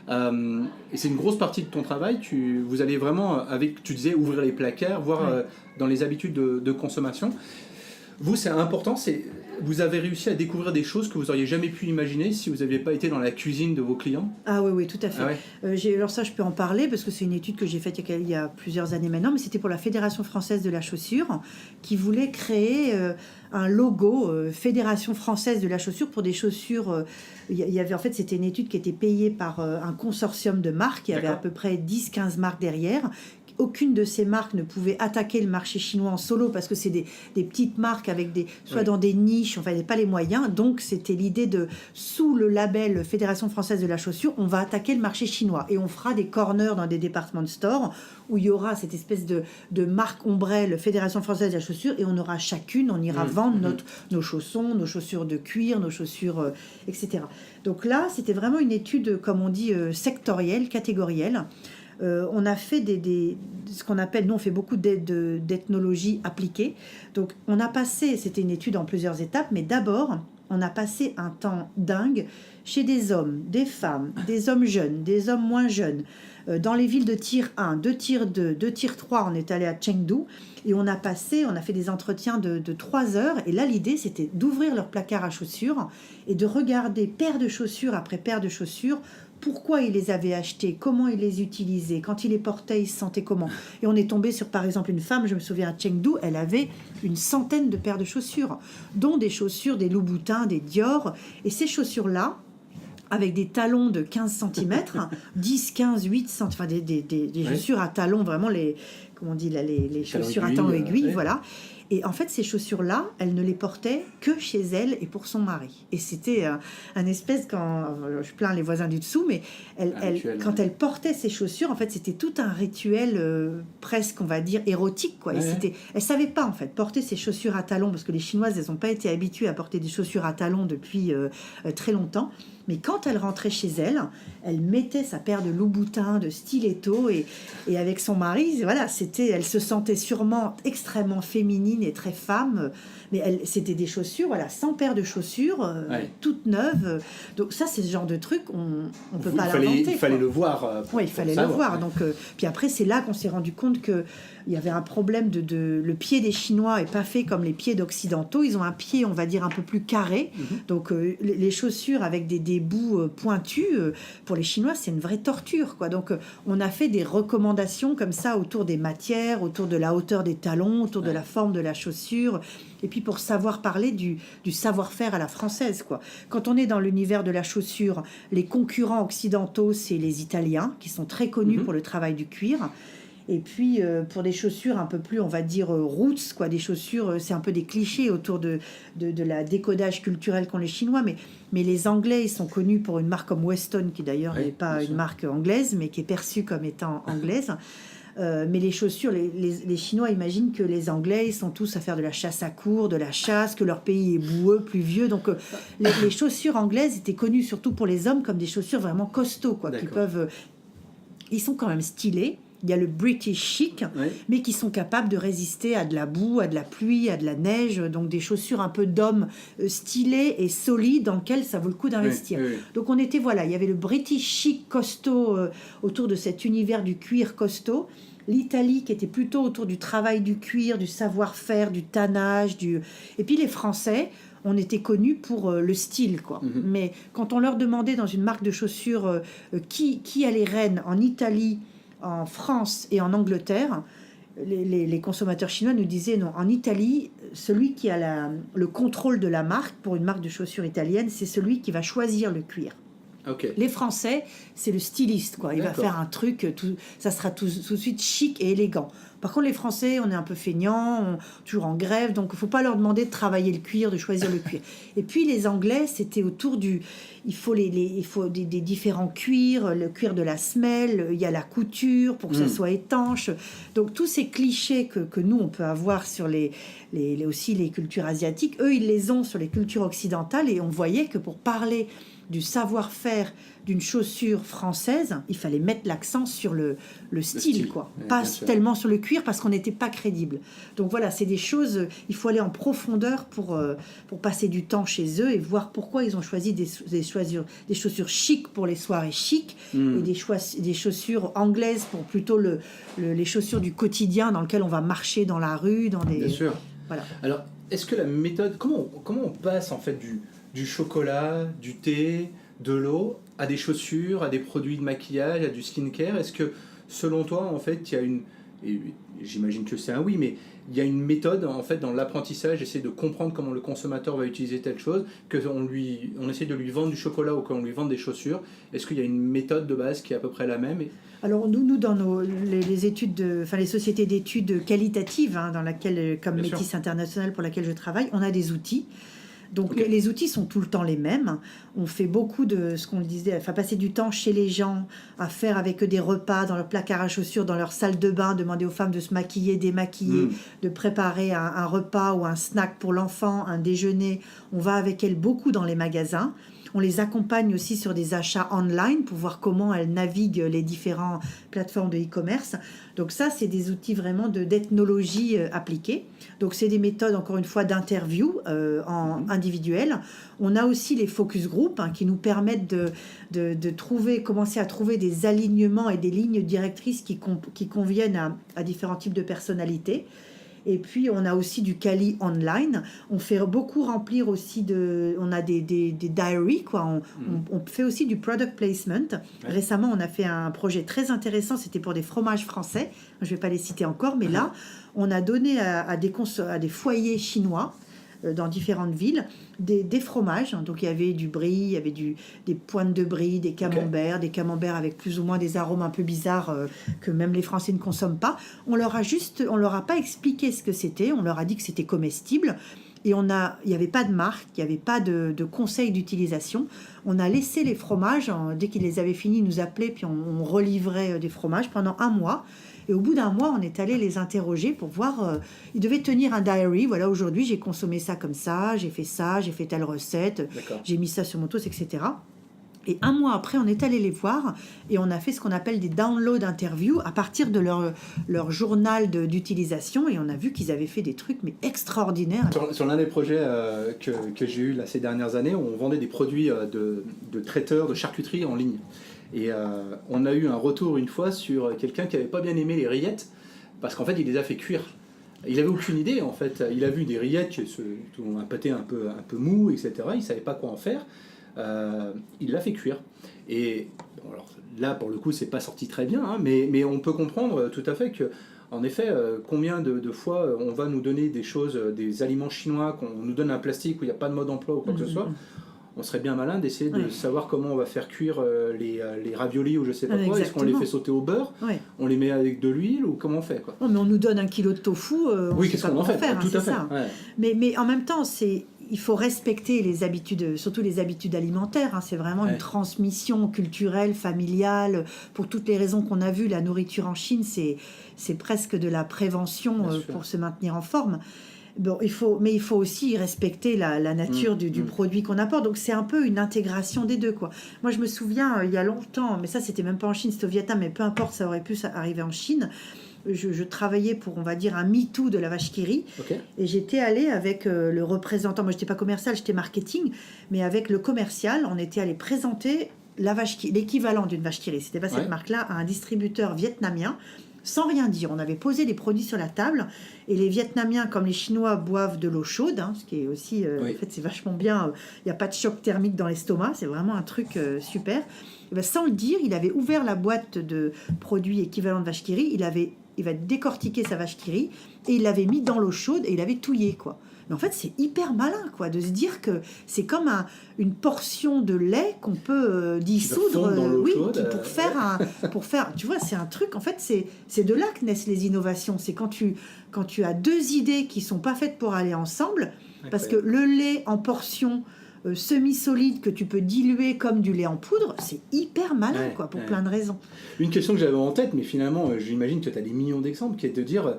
Et c'est une grosse partie de ton travail. Vous allez vraiment, tu disais, ouvrir les placards, voir dans les habitudes de consommation. Vous, c'est important, vous avez réussi à découvrir des choses que vous n'auriez jamais pu imaginer si vous n'aviez pas été dans la cuisine de vos clients? Ah oui, tout à fait. Alors ça, je peux en parler parce que c'est une étude que j'ai faite il y a plusieurs années maintenant, mais c'était pour la Fédération française de la chaussure qui voulait créer un logo Fédération française de la chaussure pour des chaussures. En fait, c'était une étude qui était payée par un consortium de marques. Il y avait à peu près 10-15 marques derrière. Aucune de ces marques ne pouvait attaquer le marché chinois en solo parce que c'est des petites marques avec soit dans des niches, enfin, il n'y avait pas les moyens. Donc, c'était l'idée sous le label Fédération française de la chaussure, on va attaquer le marché chinois et on fera des corners dans des department stores où il y aura cette espèce de marque ombrelle Fédération française de la chaussure et on aura chacune, on ira vendre nos chaussons, nos chaussures de cuir, nos chaussures, etc. Donc là, c'était vraiment une étude, comme on dit, sectorielle, catégorielle. On a fait ce qu'on appelle, nous on fait beaucoup d'ethnologie appliquée. Donc on a passé, c'était une étude en plusieurs étapes, mais d'abord on a passé un temps dingue chez des hommes, des femmes, des hommes jeunes, des hommes moins jeunes, dans les villes de tier 1, de tier 2, de tier 3, on est allé à Chengdu et on a fait des entretiens de 3 heures et là l'idée c'était d'ouvrir leur placard à chaussures et de regarder paire de chaussures après paire de chaussures, pourquoi il les avait achetés, comment il les utilisait, quand il les portait, il se sentait comment. Et on est tombé sur, par exemple, une femme, je me souviens à Chengdu, elle avait une centaine de paires de chaussures, dont des chaussures, des Louboutin, des Dior. Et ces chaussures-là, avec des talons de 15 cm, 10, 15, 8 cm, enfin des chaussures à talons, vraiment les chaussures à talons aiguilles, voilà. Et en fait, ces chaussures-là, elle ne les portait que chez elle et pour son mari. Et c'était un espèce, quand je plains les voisins du dessous, mais quand elle portait ces chaussures, en fait, c'était tout un rituel presque, on va dire, érotique, quoi. Et elle savait pas, en fait, porter ces chaussures à talons, parce que les Chinoises, elles n'ont pas été habituées à porter des chaussures à talons depuis très longtemps. Mais quand elle rentrait chez elle, elle mettait sa paire de Louboutin, de stiletto, et avec son mari, voilà, elle se sentait sûrement extrêmement féminine et très femme, mais c'était des chaussures, voilà, 100 paires de chaussures, toutes neuves. Donc ça, c'est ce genre de truc, on peut pas l'inventer. Il fallait le voir. Oui, il fallait le voir. Donc, puis après, c'est là qu'on s'est rendu compte que il y avait un problème le pied des Chinois est pas fait comme les pieds d'occidentaux. Ils ont un pied, on va dire, un peu plus carré. Donc, les chaussures avec des bouts pointus, pour les Chinois, c'est une vraie torture, quoi. Donc, on a fait des recommandations comme ça autour des matières, autour de la hauteur des talons, autour de la forme de la chaussure. Et puis, pour savoir parler du savoir-faire à la française, quoi. Quand on est dans l'univers de la chaussure, les concurrents occidentaux, c'est les Italiens, qui sont très connus pour le travail du cuir. Et puis, pour des chaussures un peu plus, on va dire, roots, quoi, des chaussures, c'est un peu des clichés autour de la décodage culturel qu'ont les Chinois, mais les Anglais, ils sont connus pour une marque comme Weston, qui d'ailleurs n'est pas une marque anglaise, mais qui est perçue comme étant anglaise. Mais les chaussures, les Chinois imaginent que les Anglais, ils sont tous à faire de la chasse à courre, de la chasse, que leur pays est boueux, pluvieux. Donc, les chaussures anglaises étaient connues surtout pour les hommes comme des chaussures vraiment costauds, quoi, qui peuvent... Ils sont quand même stylés. Il y a le British chic, mais qui sont capables de résister à de la boue, à de la pluie, à de la neige. Donc des chaussures un peu d'hommes stylées et solides dans lesquelles ça vaut le coup d'investir. Donc il y avait le British chic costaud autour de cet univers du cuir costaud. L'Italie qui était plutôt autour du travail du cuir, du savoir-faire, du tannage. Et puis les Français, on était connus pour le style, quoi. Mais quand on leur demandait dans une marque de chaussures qui a les rênes en Italie, en France et en Angleterre, les consommateurs chinois nous disaient non, en Italie, celui qui a le contrôle de la marque, pour une marque de chaussures italienne, c'est celui qui va choisir le cuir. Les Français, c'est le styliste, quoi. Il va faire un truc, ça sera tout de suite chic et élégant. Par contre, les Français, on est un peu feignants, toujours en grève, donc il ne faut pas leur demander de travailler le cuir, de choisir le cuir. Et puis les Anglais, c'était autour il faut des différents cuirs, le cuir de la semelle, il y a la couture pour que ça soit étanche. Donc tous ces clichés que nous, on peut avoir sur aussi les cultures asiatiques, eux, ils les ont sur les cultures occidentales, et on voyait que pour parler du savoir-faire d'une chaussure française, il fallait mettre l'accent sur le style, quoi. Pas tellement sur le cuir, parce qu'on n'était pas crédible. Donc voilà, c'est des choses, il faut aller en profondeur pour passer du temps chez eux et voir pourquoi ils ont choisi des chaussures chic pour les soirées chic et des chaussures anglaises pour plutôt les chaussures du quotidien dans lesquelles on va marcher dans la rue, dans des... Bien sûr. Voilà. Alors, est-ce que la méthode... Comment on passe, en fait, du chocolat, du thé, de l'eau, à des chaussures, à des produits de maquillage, à du skincare? Est-ce que, selon toi, en fait, il y a une... Et j'imagine que c'est un oui, mais il y a une méthode, en fait, dans l'apprentissage, essayer de comprendre comment le consommateur va utiliser telle chose, on essaie de lui vendre du chocolat ou qu'on lui vende des chaussures. Est-ce qu'il y a une méthode de base qui est à peu près la même? Alors nous dans les études, les sociétés d'études qualitatives, dans laquelle, comme Métis International pour laquelle je travaille, on a des outils. Donc les outils sont tout le temps les mêmes. On fait beaucoup de ce qu'on disait, passer du temps chez les gens, à faire avec eux des repas dans leur placard à chaussures, dans leur salle de bain, demander aux femmes de se maquiller, démaquiller, de préparer un repas ou un snack pour l'enfant, un déjeuner. On va avec elles beaucoup dans les magasins. On les accompagne aussi sur des achats online pour voir comment elles naviguent les différentes plateformes de e-commerce. Donc ça, c'est des outils vraiment d'ethnologie appliquée. Donc c'est des méthodes, encore une fois, d'interview en individuel. On a aussi les focus group qui nous permettent de commencer à trouver des alignements et des lignes directrices qui conviennent à différents types de personnalités. Et puis, on a aussi du Kali online. On fait beaucoup remplir aussi on a des diaries, quoi. On fait aussi du product placement. Récemment, on a fait un projet très intéressant. C'était pour des fromages français. Je ne vais pas les citer encore, mais là, on a donné à des foyers chinois dans différentes villes des fromages. Donc il y avait du brie, il y avait des pointes de brie, des camemberts avec plus ou moins des arômes un peu bizarres que même les Français ne consomment pas. On leur a pas expliqué ce que c'était, on leur a dit que c'était comestible. Et il n'y avait pas de marque, il n'y avait pas de conseils d'utilisation. On a laissé les fromages, dès qu'ils les avaient finis, ils nous appelaient, puis on relivrait des fromages pendant 1 mois. Et au bout d'1 mois, on est allé les interroger pour voir. Ils devaient tenir un diary. Voilà, aujourd'hui, j'ai consommé ça comme ça, j'ai fait telle recette, j'ai mis ça sur mon toast, etc. Et 1 mois après, on est allé les voir et on a fait ce qu'on appelle des download interviews à partir de leur journal d'utilisation, et on a vu qu'ils avaient fait des trucs mais extraordinaires. Sur l'un des projets que j'ai eu là, ces dernières années, on vendait des produits de traiteurs, de charcuterie en ligne. Et on a eu un retour une fois sur quelqu'un qui n'avait pas bien aimé les rillettes parce qu'en fait, il les a fait cuire. Il n'avait aucune idée en fait. Il a vu des rillettes qui ont un pâté un peu mou, etc. Il ne savait pas quoi en faire. Il l'a fait cuire. Et bon, alors, là, pour le coup, c'est pas sorti très bien, hein, mais on peut comprendre tout à fait que, en effet, combien de fois on va nous donner des choses, des aliments chinois, qu'on nous donne un plastique où il n'y a pas de mode d'emploi ou quoi que ce soit. On serait bien malin d'essayer de savoir comment on va faire cuire les raviolis ou je sais pas quoi. Est-ce qu'on les fait sauter au beurre, on les met avec de l'huile ou comment on fait quoi. Mais on nous donne 1 kilo de tofu, oui, qu'est-ce qu'on en fait faire, tout à fait. Ça. Ouais. Mais en même temps, il faut respecter les habitudes, surtout les habitudes alimentaires. Hein. C'est vraiment une transmission culturelle, familiale. Pour toutes les raisons qu'on a vues, la nourriture en Chine, c'est presque de la prévention pour se maintenir en forme. Bon, il faut aussi respecter la nature du produit qu'on apporte. Donc c'est un peu une intégration des deux, quoi. Moi je me souviens il y a longtemps, mais ça c'était même pas en Chine, c'était au Vietnam, mais peu importe, ça aurait pu arriver en Chine. Je travaillais pour, on va dire, un MeToo de la vache qui rit. Et j'étais allée avec le représentant, moi j'étais pas commercial, j'étais marketing, mais avec le commercial, on était allé présenter l'équivalent d'une vache qui rit, c'était pas cette marque-là, à un distributeur vietnamien. Sans rien dire, on avait posé des produits sur la table, et les Vietnamiens, comme les Chinois, boivent de l'eau chaude, hein, ce qui est aussi, en fait, c'est vachement bien. Il n'y a pas de choc thermique dans l'estomac, c'est vraiment un truc super. Et ben, sans le dire, il avait ouvert la boîte de produits équivalents de vache qui rit, il va décortiquer sa vache qui rit, et il l'avait mis dans l'eau chaude et il avait touillé, quoi. Mais en fait, c'est hyper malin, quoi, de se dire que c'est comme une portion de lait qu'on peut dissoudre, pour faire, tu vois, c'est un truc. En fait, c'est de là que naissent les innovations. C'est quand tu as 2 idées qui sont pas faites pour aller ensemble, parce que le lait en portion semi-solide que tu peux diluer comme du lait en poudre, c'est hyper malin, quoi, pour plein de raisons. Une question que j'avais en tête, mais finalement, j'imagine que tu as des millions d'exemples, qui est de dire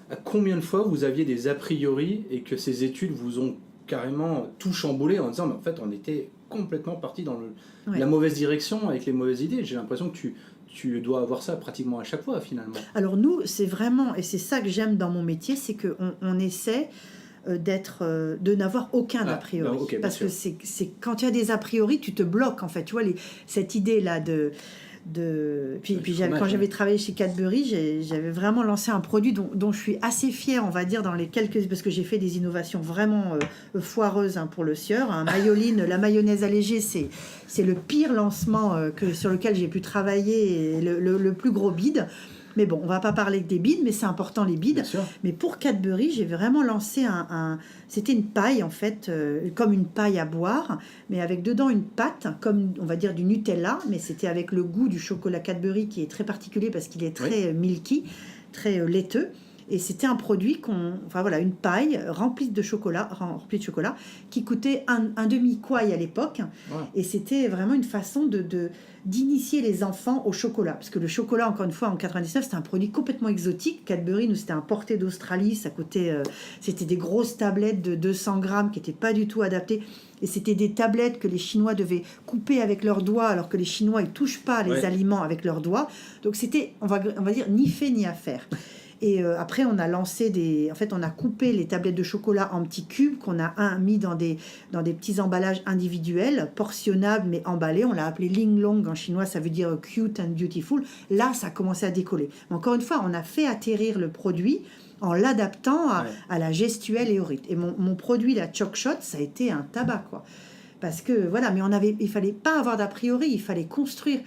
à combien de fois vous aviez des a priori et que ces études vous ont carrément tout chamboulé en disant mais en fait on était complètement parti dans la mauvaise direction avec les mauvaises idées. J'ai l'impression que tu dois avoir ça pratiquement à chaque fois finalement. Alors nous, c'est vraiment, et c'est ça que j'aime dans mon métier, c'est qu'on essaie de n'avoir aucun a priori. Parce que c'est quand tu as des a priori, tu te bloques en fait. Tu vois, cette idée-là quand j'avais travaillé chez Cadbury, j'avais vraiment lancé un produit dont je suis assez fière, on va dire, parce que j'ai fait des innovations vraiment foireuses pour le sieur. Mayoline, la mayonnaise allégée, c'est le pire lancement sur lequel j'ai pu travailler, et le plus gros bide. Mais bon, on va pas parler que des bides, mais c'est important les bides. Mais pour Cadbury, j'ai vraiment lancé c'était une paille en fait, comme une paille à boire, mais avec dedans une pâte, comme on va dire du Nutella, mais c'était avec le goût du chocolat Cadbury qui est très particulier parce qu'il est très milky, très laiteux. Et c'était un produit une paille remplie de chocolat, qui coûtait un demi-couaille à l'époque. Et c'était vraiment une façon d'initier les enfants au chocolat. Parce que le chocolat, encore une fois, en 99, c'était un produit complètement exotique. Cadbury, nous, c'était importé d'Australie. C'était des grosses tablettes de 200 grammes qui n'étaient pas du tout adaptées. Et c'était des tablettes que les Chinois devaient couper avec leurs doigts, alors que les Chinois, ils ne touchent pas les aliments avec leurs doigts. Donc c'était, on va dire, ni fait ni à faire. Et après, on a on a coupé les tablettes de chocolat en petits cubes qu'on a mis dans des petits emballages individuels, portionnables mais emballés. On l'a appelé Ling Long en chinois, ça veut dire cute and beautiful. Là, ça a commencé à décoller. Mais encore une fois, on a fait atterrir le produit en l'adaptant à la gestuelle et au rythme. Et mon produit, la Choc Shot, ça a été un tabac, quoi. Parce que, voilà, mais il fallait pas avoir d'a priori, il fallait construire.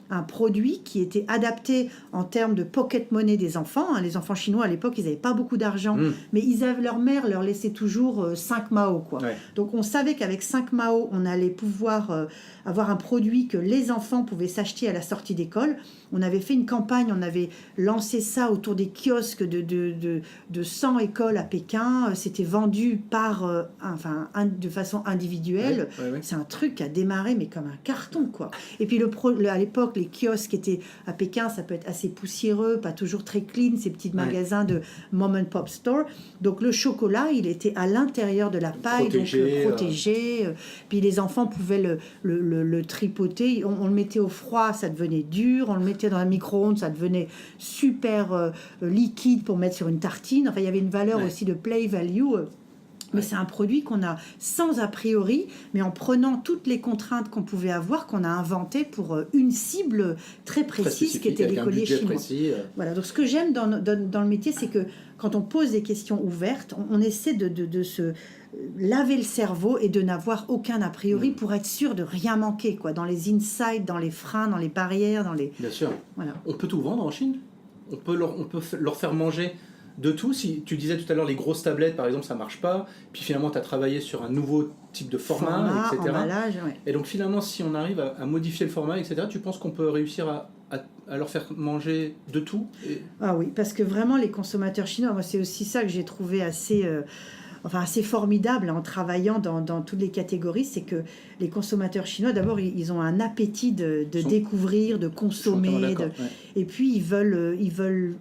un produit qui était adapté en termes de pocket money des enfants. Les enfants chinois, à l'époque, ils n'avaient pas beaucoup d'argent, mais leur mère leur laissait toujours 5 Mao, quoi. Ouais. Donc, on savait qu'avec 5 Mao, on allait pouvoir avoir un produit que les enfants pouvaient s'acheter à la sortie d'école. On avait fait une campagne, on avait lancé ça autour des kiosques de 100 écoles à Pékin. C'était vendu de façon individuelle. Ouais. C'est un truc qui a démarré, mais comme un carton, quoi. Et puis, à l'époque, les kiosques étaient à Pékin, ça peut être assez poussiéreux, pas toujours très clean, ces petits magasins de mom and pop store. Donc, le chocolat, il était à l'intérieur de la paille, protégé. Puis, les enfants pouvaient le tripoter. On le mettait au froid, ça devenait dur. On le mettait dans un micro-ondes, ça devenait super liquide pour mettre sur une tartine. Enfin, il y avait une valeur aussi de play value. Mais c'est un produit qu'on a sans a priori, mais en prenant toutes les contraintes qu'on pouvait avoir, qu'on a inventé pour une cible très précise qui était l'écolier chinois. Voilà. Donc ce que j'aime dans le métier, c'est que quand on pose des questions ouvertes, on essaie de se laver le cerveau et de n'avoir aucun a priori pour être sûr de rien manquer, quoi, dans les insights, dans les freins, dans les barrières, dans les... Bien sûr. Voilà. On peut tout vendre en Chine. On peut leur faire manger de tout. Si tu disais tout à l'heure les grosses tablettes par exemple ça marche pas, puis finalement tu as travaillé sur un nouveau type de format etc. Emballage, et donc finalement si on arrive à modifier le format etc., tu penses qu'on peut réussir à leur faire manger de tout Ah oui, parce que vraiment les consommateurs chinois, moi c'est aussi ça que j'ai trouvé assez formidable en travaillant dans toutes les catégories, c'est que les consommateurs chinois, d'abord, ils ont un appétit de découvrir, de consommer, et puis ils veulent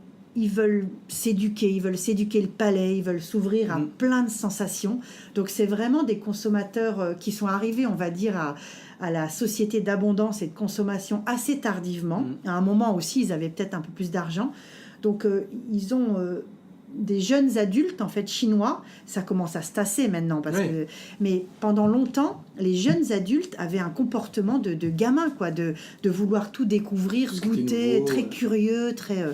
s'éduquer le palais, ils veulent s'ouvrir à plein de sensations. Donc c'est vraiment des consommateurs qui sont arrivés, on va dire, à la société d'abondance et de consommation assez tardivement. À un moment aussi, ils avaient peut-être un peu plus d'argent. Donc ils ont... des jeunes adultes en fait chinois, ça commence à se tasser maintenant mais pendant longtemps les jeunes adultes avaient un comportement de gamin, quoi, de vouloir tout découvrir, goûter, nouveau, très curieux, très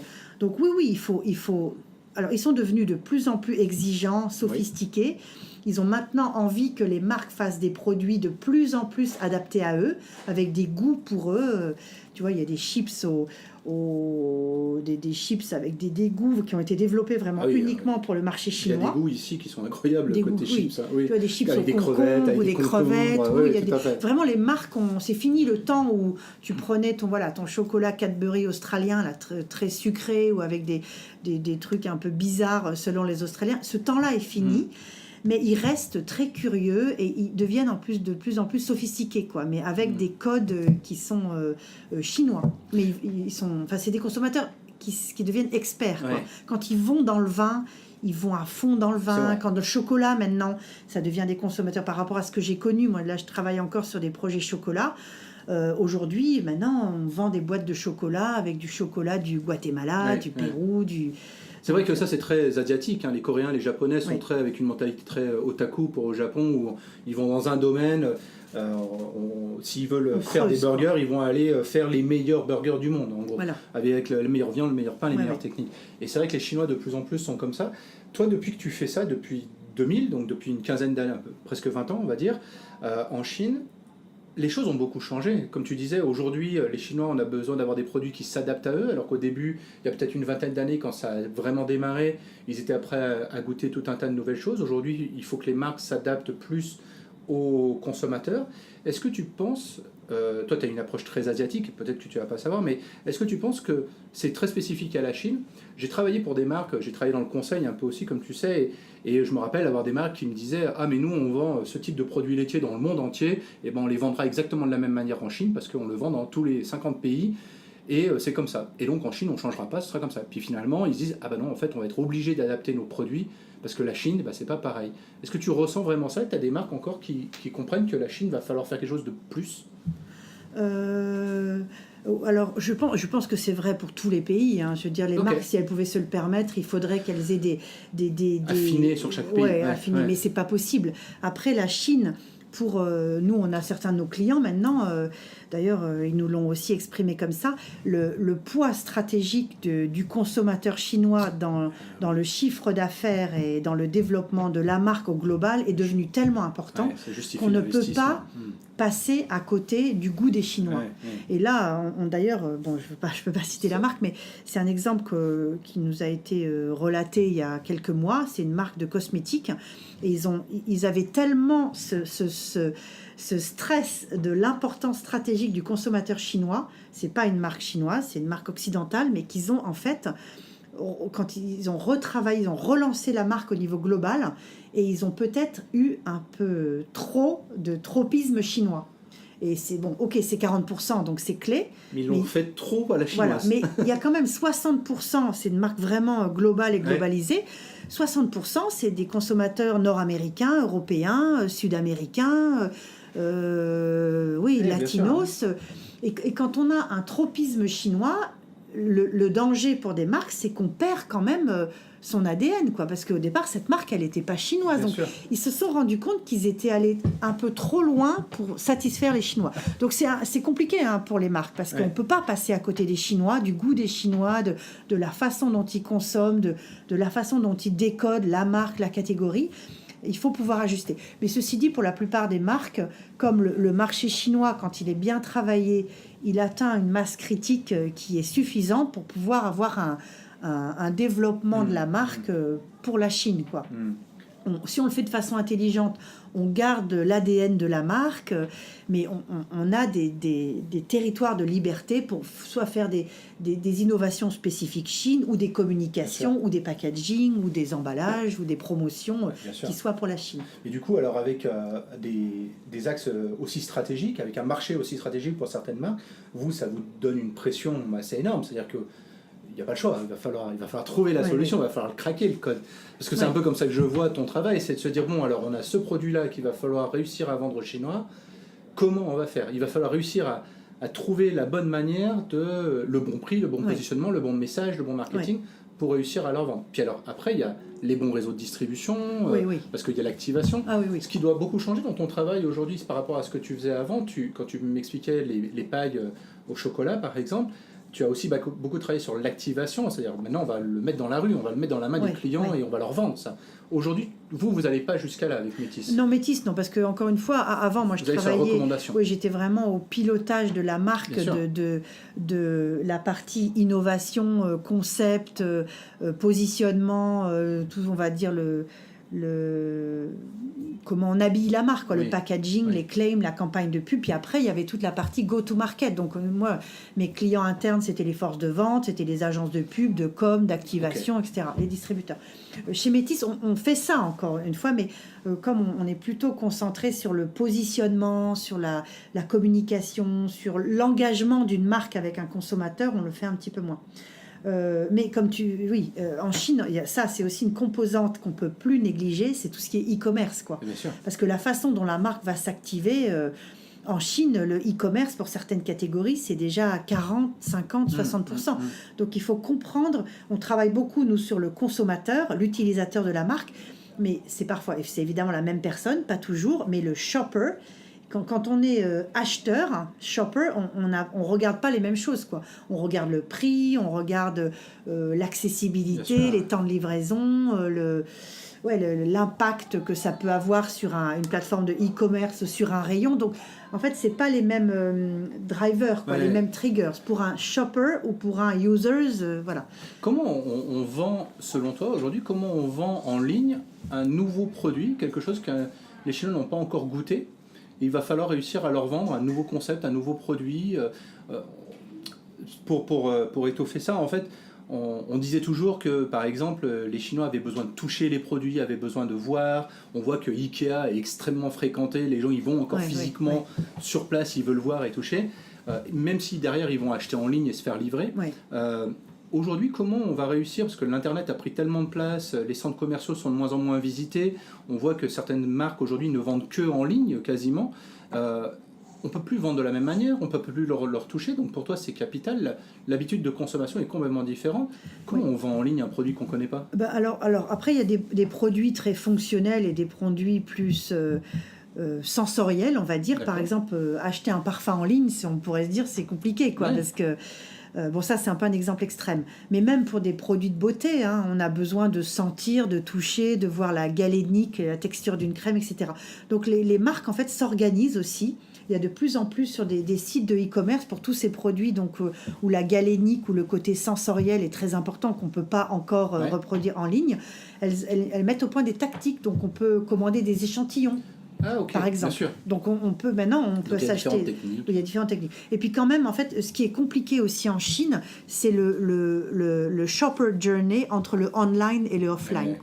donc oui il faut alors ils sont devenus de plus en plus exigeants, sophistiqués. Ils ont maintenant envie que les marques fassent des produits de plus en plus adaptés à eux, avec des goûts pour eux. Tu vois, il y a des chips des chips avec des goûts qui ont été développés vraiment uniquement pour le marché chinois. Il y a des goûts ici qui sont incroyables côté chips. Tu vois, des chips avec au concombre ou des crevettes. Vraiment, les marques, c'est fini le temps où tu prenais ton chocolat Cadbury australien, là, très sucré, ou avec des trucs un peu bizarres selon les Australiens. Ce temps-là est fini. Mais ils restent très curieux et ils deviennent de plus en plus sophistiqués, quoi, mais avec des codes qui sont chinois. Mais c'est des consommateurs qui deviennent experts, quoi. Quand ils vont dans le vin, ils vont à fond dans le vin. Quand le chocolat, maintenant, ça devient des consommateurs par rapport à ce que j'ai connu. Moi, là, je travaille encore sur des projets chocolat. Aujourd'hui, maintenant, on vend des boîtes de chocolat avec du chocolat du Guatemala, du Pérou, C'est vrai que ça c'est très asiatique, hein. Les Coréens, les Japonais sont très avec une mentalité très otaku pour au Japon, où ils vont dans un domaine, s'ils veulent faire des burgers, ils vont aller faire les meilleurs burgers du monde en gros, avec le meilleur viande, le meilleur pain, les meilleures techniques. Et c'est vrai que les Chinois de plus en plus sont comme ça. Toi, depuis que tu fais ça, depuis 2000, donc depuis une quinzaine d'années, presque 20 ans on va dire, en Chine, les choses ont beaucoup changé. Comme tu disais, aujourd'hui, les Chinois, on a besoin d'avoir des produits qui s'adaptent à eux, alors qu'au début, il y a peut-être une vingtaine d'années, quand ça a vraiment démarré, ils étaient prêts à goûter tout un tas de nouvelles choses. Aujourd'hui, il faut que les marques s'adaptent plus aux consommateurs. Est-ce que tu penses, toi tu as une approche très asiatique, peut-être que tu ne vas pas savoir, mais est-ce que tu penses que c'est très spécifique à la Chine? J'ai travaillé pour des marques, j'ai travaillé dans le conseil un peu aussi, comme tu sais, et je me rappelle avoir des marques qui me disaient « Ah, mais nous, on vend ce type de produits laitiers dans le monde entier, et ben on les vendra exactement de la même manière en Chine, parce qu'on le vend dans tous les 50 pays, et c'est comme ça. Et donc en Chine, on ne changera pas, ce sera comme ça. » Puis finalement, ils se disent « Ah ben non, en fait, on va être obligé d'adapter nos produits, parce que la Chine, c'est pas pareil. » Est-ce que tu ressens vraiment ça? Tu as des marques encore qui comprennent que la Chine va falloir faire quelque chose de plus? Alors, je pense que c'est vrai pour tous les pays. Hein. Je veux dire, les marques, si elles pouvaient se le permettre, il faudrait qu'elles aient des affinées sur chaque pays. Affinées, mais c'est pas possible. Après, la Chine, pour nous, on a certains de nos clients maintenant, d'ailleurs, ils nous l'ont aussi exprimé comme ça, le poids stratégique du consommateur chinois dans le chiffre d'affaires et dans le développement de la marque au global est devenu tellement important qu'on ne peut pas passer à côté du goût des Chinois. Et là, d'ailleurs, bon, je peux pas citer la marque, mais c'est un exemple qui nous a été relaté il y a quelques mois. C'est une marque de cosmétiques. Et ils avaient tellement ce stress de l'importance stratégique du consommateur chinois. C'est pas une marque chinoise, c'est une marque occidentale, mais qu'ils ont en fait, quand ils ont retravaillé, ils ont relancé la marque au niveau global, et ils ont peut-être eu un peu trop de tropisme chinois. Et c'est bon, ok, c'est 40%, donc c'est clé. Mais ils l'ont fait trop à la chinoise. Voilà, mais il y a quand même 60%, c'est une marque vraiment globale et globalisée. 60%, c'est des consommateurs nord-américains, européens, sud-américains, latinos. Et quand on a un tropisme chinois, le danger pour des marques, c'est qu'on perd quand même son ADN, quoi, parce qu'au départ, cette marque, elle n'était pas chinoise. Bien donc, sûr. Ils se sont rendus compte qu'ils étaient allés un peu trop loin pour satisfaire les Chinois. Donc, c'est compliqué pour les marques, parce qu'on ne peut pas passer à côté des Chinois, du goût des Chinois, de la façon dont ils consomment, de la façon dont ils décodent la marque, la catégorie. Il faut pouvoir ajuster. Mais ceci dit, pour la plupart des marques, comme le marché chinois, quand il est bien travaillé, il atteint une masse critique qui est suffisante pour pouvoir avoir un développement de la marque pour la Chine, quoi. Si on le fait de façon intelligente, on garde l'ADN de la marque, mais on a des territoires de liberté pour soit faire des innovations spécifiques Chine, ou des communications, ou des packaging, ou des emballages, ou des promotions qui soient pour la Chine. Et du coup, alors avec des axes aussi stratégiques, avec un marché aussi stratégique pour certaines marques, ça vous donne une pression assez énorme. C'est-à-dire que il n'y a pas le choix, il va falloir trouver la solution, il va falloir craquer le code. Parce que c'est un peu comme ça que je vois ton travail, c'est de se dire, bon, alors on a ce produit-là qu'il va falloir réussir à vendre aux Chinois, comment on va faire? Il va falloir réussir à trouver la bonne manière, le bon prix, le bon positionnement, le bon message, le bon marketing, pour réussir à leur vendre. Puis alors, après, il y a les bons réseaux de distribution, parce qu'il y a l'activation. Ce qui doit beaucoup changer dans ton travail aujourd'hui, c'est par rapport à ce que tu faisais avant. Quand tu m'expliquais les pailles au chocolat, par exemple, tu as aussi beaucoup travaillé sur l'activation, c'est-à-dire maintenant on va le mettre dans la rue, on va le mettre dans la main des clients et on va leur vendre ça. Aujourd'hui, vous n'allez pas jusqu'à là avec Métis. Non, Métis, non, parce que encore une fois, avant, moi je travaillais. Oui, j'étais vraiment au pilotage de la marque, de la partie innovation, concept, positionnement, tout, on va dire comment on habille la marque, le packaging, les claims, la campagne de pub. Puis après, il y avait toute la partie go-to-market. Donc moi, mes clients internes, c'était les forces de vente, c'était les agences de pub, de com, d'activation, etc., les distributeurs. Chez Métis, on fait ça encore une fois, mais comme on est plutôt concentré sur le positionnement, sur la communication, sur l'engagement d'une marque avec un consommateur, on le fait un petit peu moins. Mais comme en Chine, ça c'est aussi une composante qu'on peut plus négliger, c'est tout ce qui est e-commerce, quoi. Bien sûr. Parce que la façon dont la marque va s'activer en Chine, le e-commerce pour certaines catégories, c'est déjà 40, 50, 60%. Donc il faut comprendre, on travaille beaucoup nous sur le consommateur, l'utilisateur de la marque, mais c'est évidemment la même personne, pas toujours, mais le shopper. Quand on est acheteur, shopper, on regarde pas les mêmes choses, quoi. On regarde le prix, on regarde l'accessibilité, les temps de livraison, l'impact que ça peut avoir sur une plateforme de e-commerce, sur un rayon. Donc, en fait, c'est pas les mêmes drivers, les mêmes triggers pour un shopper ou pour un user. Voilà. Comment on vend, selon toi, aujourd'hui, comment on vend en ligne un nouveau produit, quelque chose que les Chinois n'ont pas encore goûté? Il va falloir réussir à leur vendre un nouveau concept, un nouveau produit. Pour étoffer ça, en fait, on disait toujours que, par exemple, les Chinois avaient besoin de toucher les produits, avaient besoin de voir. On voit que Ikea est extrêmement fréquenté. Les gens, ils vont encore physiquement sur place, ils veulent voir et toucher. Même si derrière, ils vont acheter en ligne et se faire livrer. Aujourd'hui, comment on va réussir? Parce que l'Internet a pris tellement de place, les centres commerciaux sont de moins en moins visités, on voit que certaines marques aujourd'hui ne vendent que en ligne quasiment. On ne peut plus vendre de la même manière, on ne peut plus leur toucher, donc pour toi c'est capital, l'habitude de consommation est complètement différente. Comment on vend en ligne un produit qu'on ne connaît pas? Alors après, il y a des produits très fonctionnels et des produits plus... sensoriels, on va dire. Par exemple, acheter un parfum en ligne, on pourrait se dire c'est compliqué, quoi, parce que ça c'est un peu un exemple extrême, mais même pour des produits de beauté, on a besoin de sentir, de toucher, de voir la galénique, la texture d'une crème, etc. Donc les marques en fait s'organisent aussi. il y a de plus en plus sur des sites de e-commerce pour tous ces produits donc, où la galénique ou le côté sensoriel est très important, qu'on ne peut pas encore reproduire en ligne. Elles mettent au point des tactiques, donc on peut commander des échantillons. Par exemple. Bien sûr. Donc on peut s'acheter. Il y a différentes techniques. Et puis quand même, en fait, ce qui est compliqué aussi en Chine, c'est le shopper journey entre le online et le offline.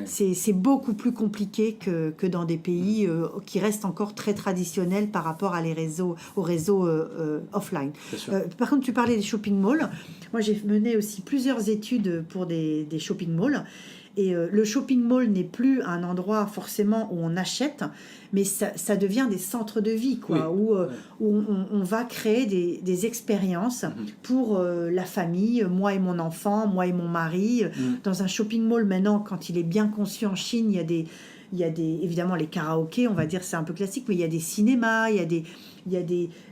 C'est beaucoup plus compliqué que dans des pays qui restent encore très traditionnels par rapport aux réseaux offline. Par contre, tu parlais des shopping malls. Moi, j'ai mené aussi plusieurs études pour des shopping malls. Et le shopping mall n'est plus un endroit forcément où on achète, mais ça devient des centres de vie, où on va créer des expériences pour la famille, moi et mon enfant, moi et mon mari. Dans un shopping mall, maintenant, quand il est bien conçu en Chine, il y a évidemment les karaokés, on va dire c'est un peu classique, mais il y a des cinémas, il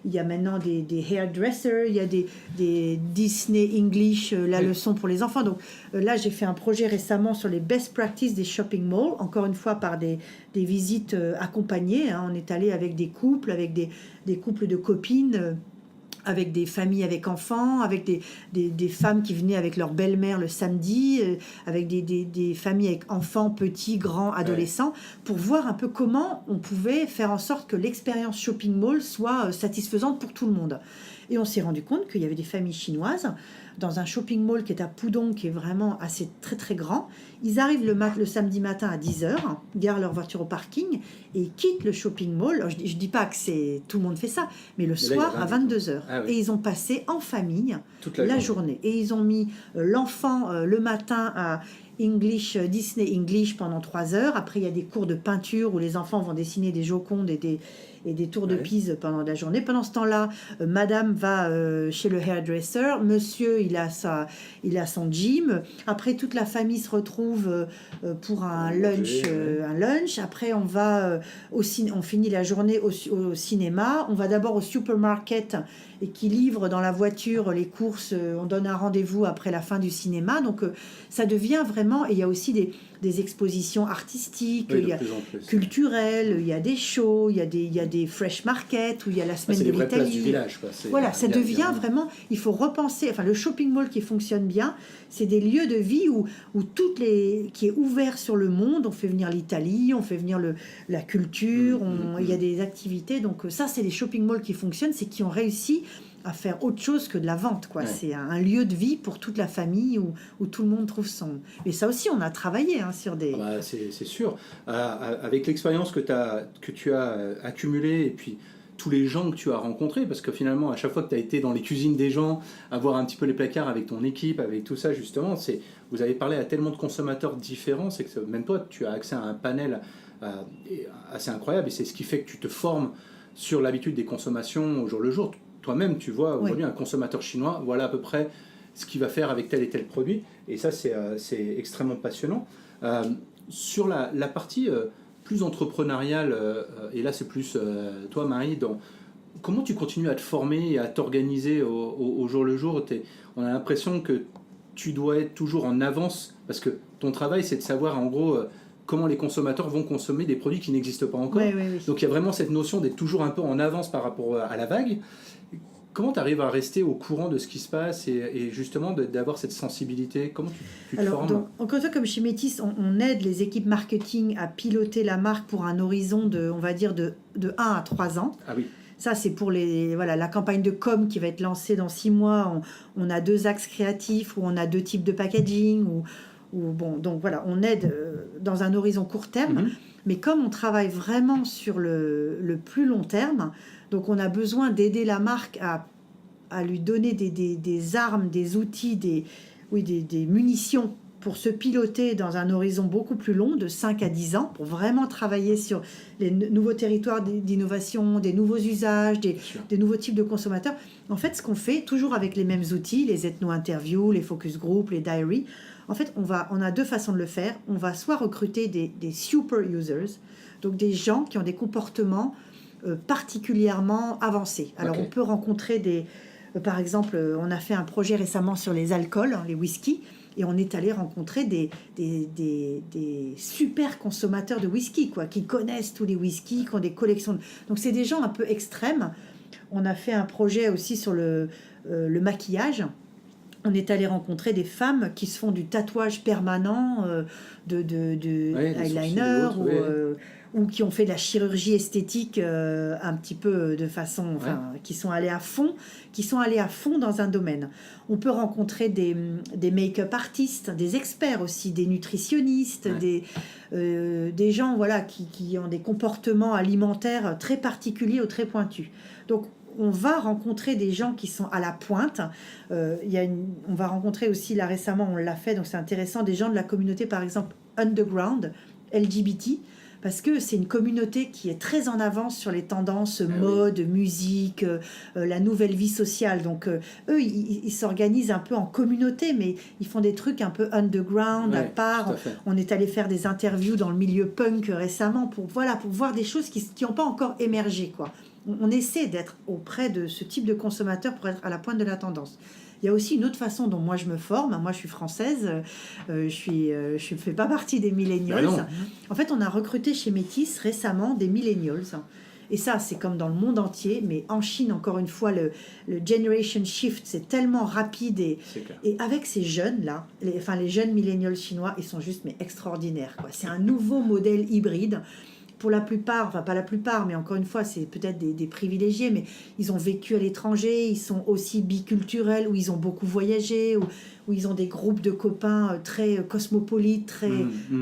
y a maintenant des hairdressers, il y a des Disney English, la leçon pour les enfants. Donc là, j'ai fait un projet récemment sur les best practices des shopping malls, encore une fois par des visites accompagnées. On est allé avec des couples, avec des couples de copines, avec des familles avec enfants, avec des femmes qui venaient avec leur belle-mère le samedi, avec des familles avec enfants, petits, grands, adolescents, pour voir un peu comment on pouvait faire en sorte que l'expérience shopping mall soit satisfaisante pour tout le monde. Et on s'est rendu compte qu'il y avait des familles chinoises dans un shopping mall qui est à Pudong, qui est vraiment assez très très grand. Ils arrivent le samedi matin à 10h, garent leur voiture au parking et quittent le shopping mall. Alors, je dis pas que tout le monde fait ça, mais le soir à 22h. Et ils ont passé en famille toute la journée. Et ils ont mis l'enfant le matin à Disney English pendant 3 heures. Après, il y a des cours de peinture où les enfants vont dessiner des Jocondes et des tours de Pise pendant la journée. Pendant ce temps-là, madame va chez le hairdresser, monsieur, il a son gym. Après, toute la famille se retrouve pour un lunch. Après, on finit la journée au cinéma. On va d'abord au supermarket et qui livre dans la voiture les courses. On donne un rendez-vous après la fin du cinéma. Donc, ça devient vraiment... Et il y a aussi des expositions artistiques, culturelles, il y a des shows, il y a des fresh markets, où il y a la semaine de l'Italie. C'est les vraies places du village. Voilà, ça devient vraiment... Il faut repenser... Enfin, le shopping mall qui fonctionne bien, c'est des lieux de vie où qui est ouvert sur le monde. On fait venir l'Italie, on fait venir la culture, il y a des activités. Donc ça, c'est les shopping malls qui fonctionnent, c'est qui ont réussi à faire autre chose que de la vente, C'est un lieu de vie pour toute la famille où tout le monde trouve son... Mais ça aussi, on a travaillé sur des... c'est sûr. Avec l'expérience que tu as accumulée et puis tous les gens que tu as rencontrés, parce que finalement, à chaque fois que tu as été dans les cuisines des gens, à voir un petit peu les placards avec ton équipe, avec tout ça, justement, vous avez parlé à tellement de consommateurs différents, c'est que même toi, tu as accès à un panel assez incroyable, et c'est ce qui fait que tu te formes sur l'habitude des consommations au jour le jour. Toi-même, tu vois aujourd'hui un consommateur chinois, voilà à peu près ce qu'il va faire avec tel et tel produit, et ça, c'est extrêmement passionnant. Sur la partie... plus entrepreneurial, et là c'est plus toi Marie, comment tu continues à te former et à t'organiser au jour le jour? On a l'impression que tu dois être toujours en avance, parce que ton travail c'est de savoir en gros comment les consommateurs vont consommer des produits qui n'existent pas encore. Donc il y a vraiment cette notion d'être toujours un peu en avance par rapport à la vague. Comment tu arrives à rester au courant de ce qui se passe et justement d'avoir cette sensibilité? Comment tu te formes? Donc, encore une fois, comme chez Métis, on aide les équipes marketing à piloter la marque pour un horizon on va dire, de 1 à 3 ans. Ah oui. Ça, c'est pour la campagne de com qui va être lancée dans 6 mois. On a 2 axes créatifs, où on a 2 types de packaging. Donc voilà, on aide dans un horizon court terme. Mais comme on travaille vraiment sur le plus long terme, donc on a besoin d'aider la marque à lui donner des armes, des outils, des munitions pour se piloter dans un horizon beaucoup plus long, de 5 à 10 ans, pour vraiment travailler sur les nouveaux territoires d'innovation, des nouveaux usages, des nouveaux types de consommateurs. En fait, ce qu'on fait, toujours avec les mêmes outils, les ethno-interviews, les focus group, les diaries, en fait, on a 2 façons de le faire. On va soit recruter des super users, donc des gens qui ont des comportements particulièrement avancés. Alors, on peut rencontrer par exemple, on a fait un projet récemment sur les alcools, les whisky. Et on est allé rencontrer des super consommateurs de whisky, quoi, qui connaissent tous les whiskies, qui ont des collections. Donc c'est des gens un peu extrêmes. On a fait un projet aussi sur le maquillage. On est allé rencontrer des femmes qui se font du tatouage permanent, de eyeliner, ou qui ont fait de la chirurgie esthétique un petit peu de façon, qui sont allés à fond dans un domaine. On peut rencontrer des make-up artistes, des experts aussi, des nutritionnistes, des gens qui ont des comportements alimentaires très particuliers ou très pointus. Donc on va rencontrer des gens qui sont à la pointe. On va rencontrer aussi, là récemment, on l'a fait, donc c'est intéressant, des gens de la communauté, par exemple, underground, LGBT, parce que c'est une communauté qui est très en avance sur les tendances mode, musique, la nouvelle vie sociale. Donc, eux, ils s'organisent un peu en communauté, mais ils font des trucs un peu underground, à part. On est allé faire des interviews dans le milieu punk récemment pour voir des choses qui n'ont pas encore émergé, quoi. On essaie d'être auprès de ce type de consommateur pour être à la pointe de la tendance. Il y a aussi une autre façon dont moi je me forme. Moi, je suis française, je fais pas partie des millennials. En fait, on a recruté chez Métis récemment des millennials. Et ça, c'est comme dans le monde entier, mais en Chine, encore une fois, le generation shift, c'est tellement rapide. Et avec ces jeunes-là, les jeunes millennials chinois, ils sont juste extraordinaires, quoi. C'est un nouveau modèle hybride. Pour la plupart, enfin pas la plupart, mais encore une fois, c'est peut-être des privilégiés, mais ils ont vécu à l'étranger, ils sont aussi biculturels, où ils ont beaucoup voyagé, où ils ont des groupes de copains très cosmopolites, très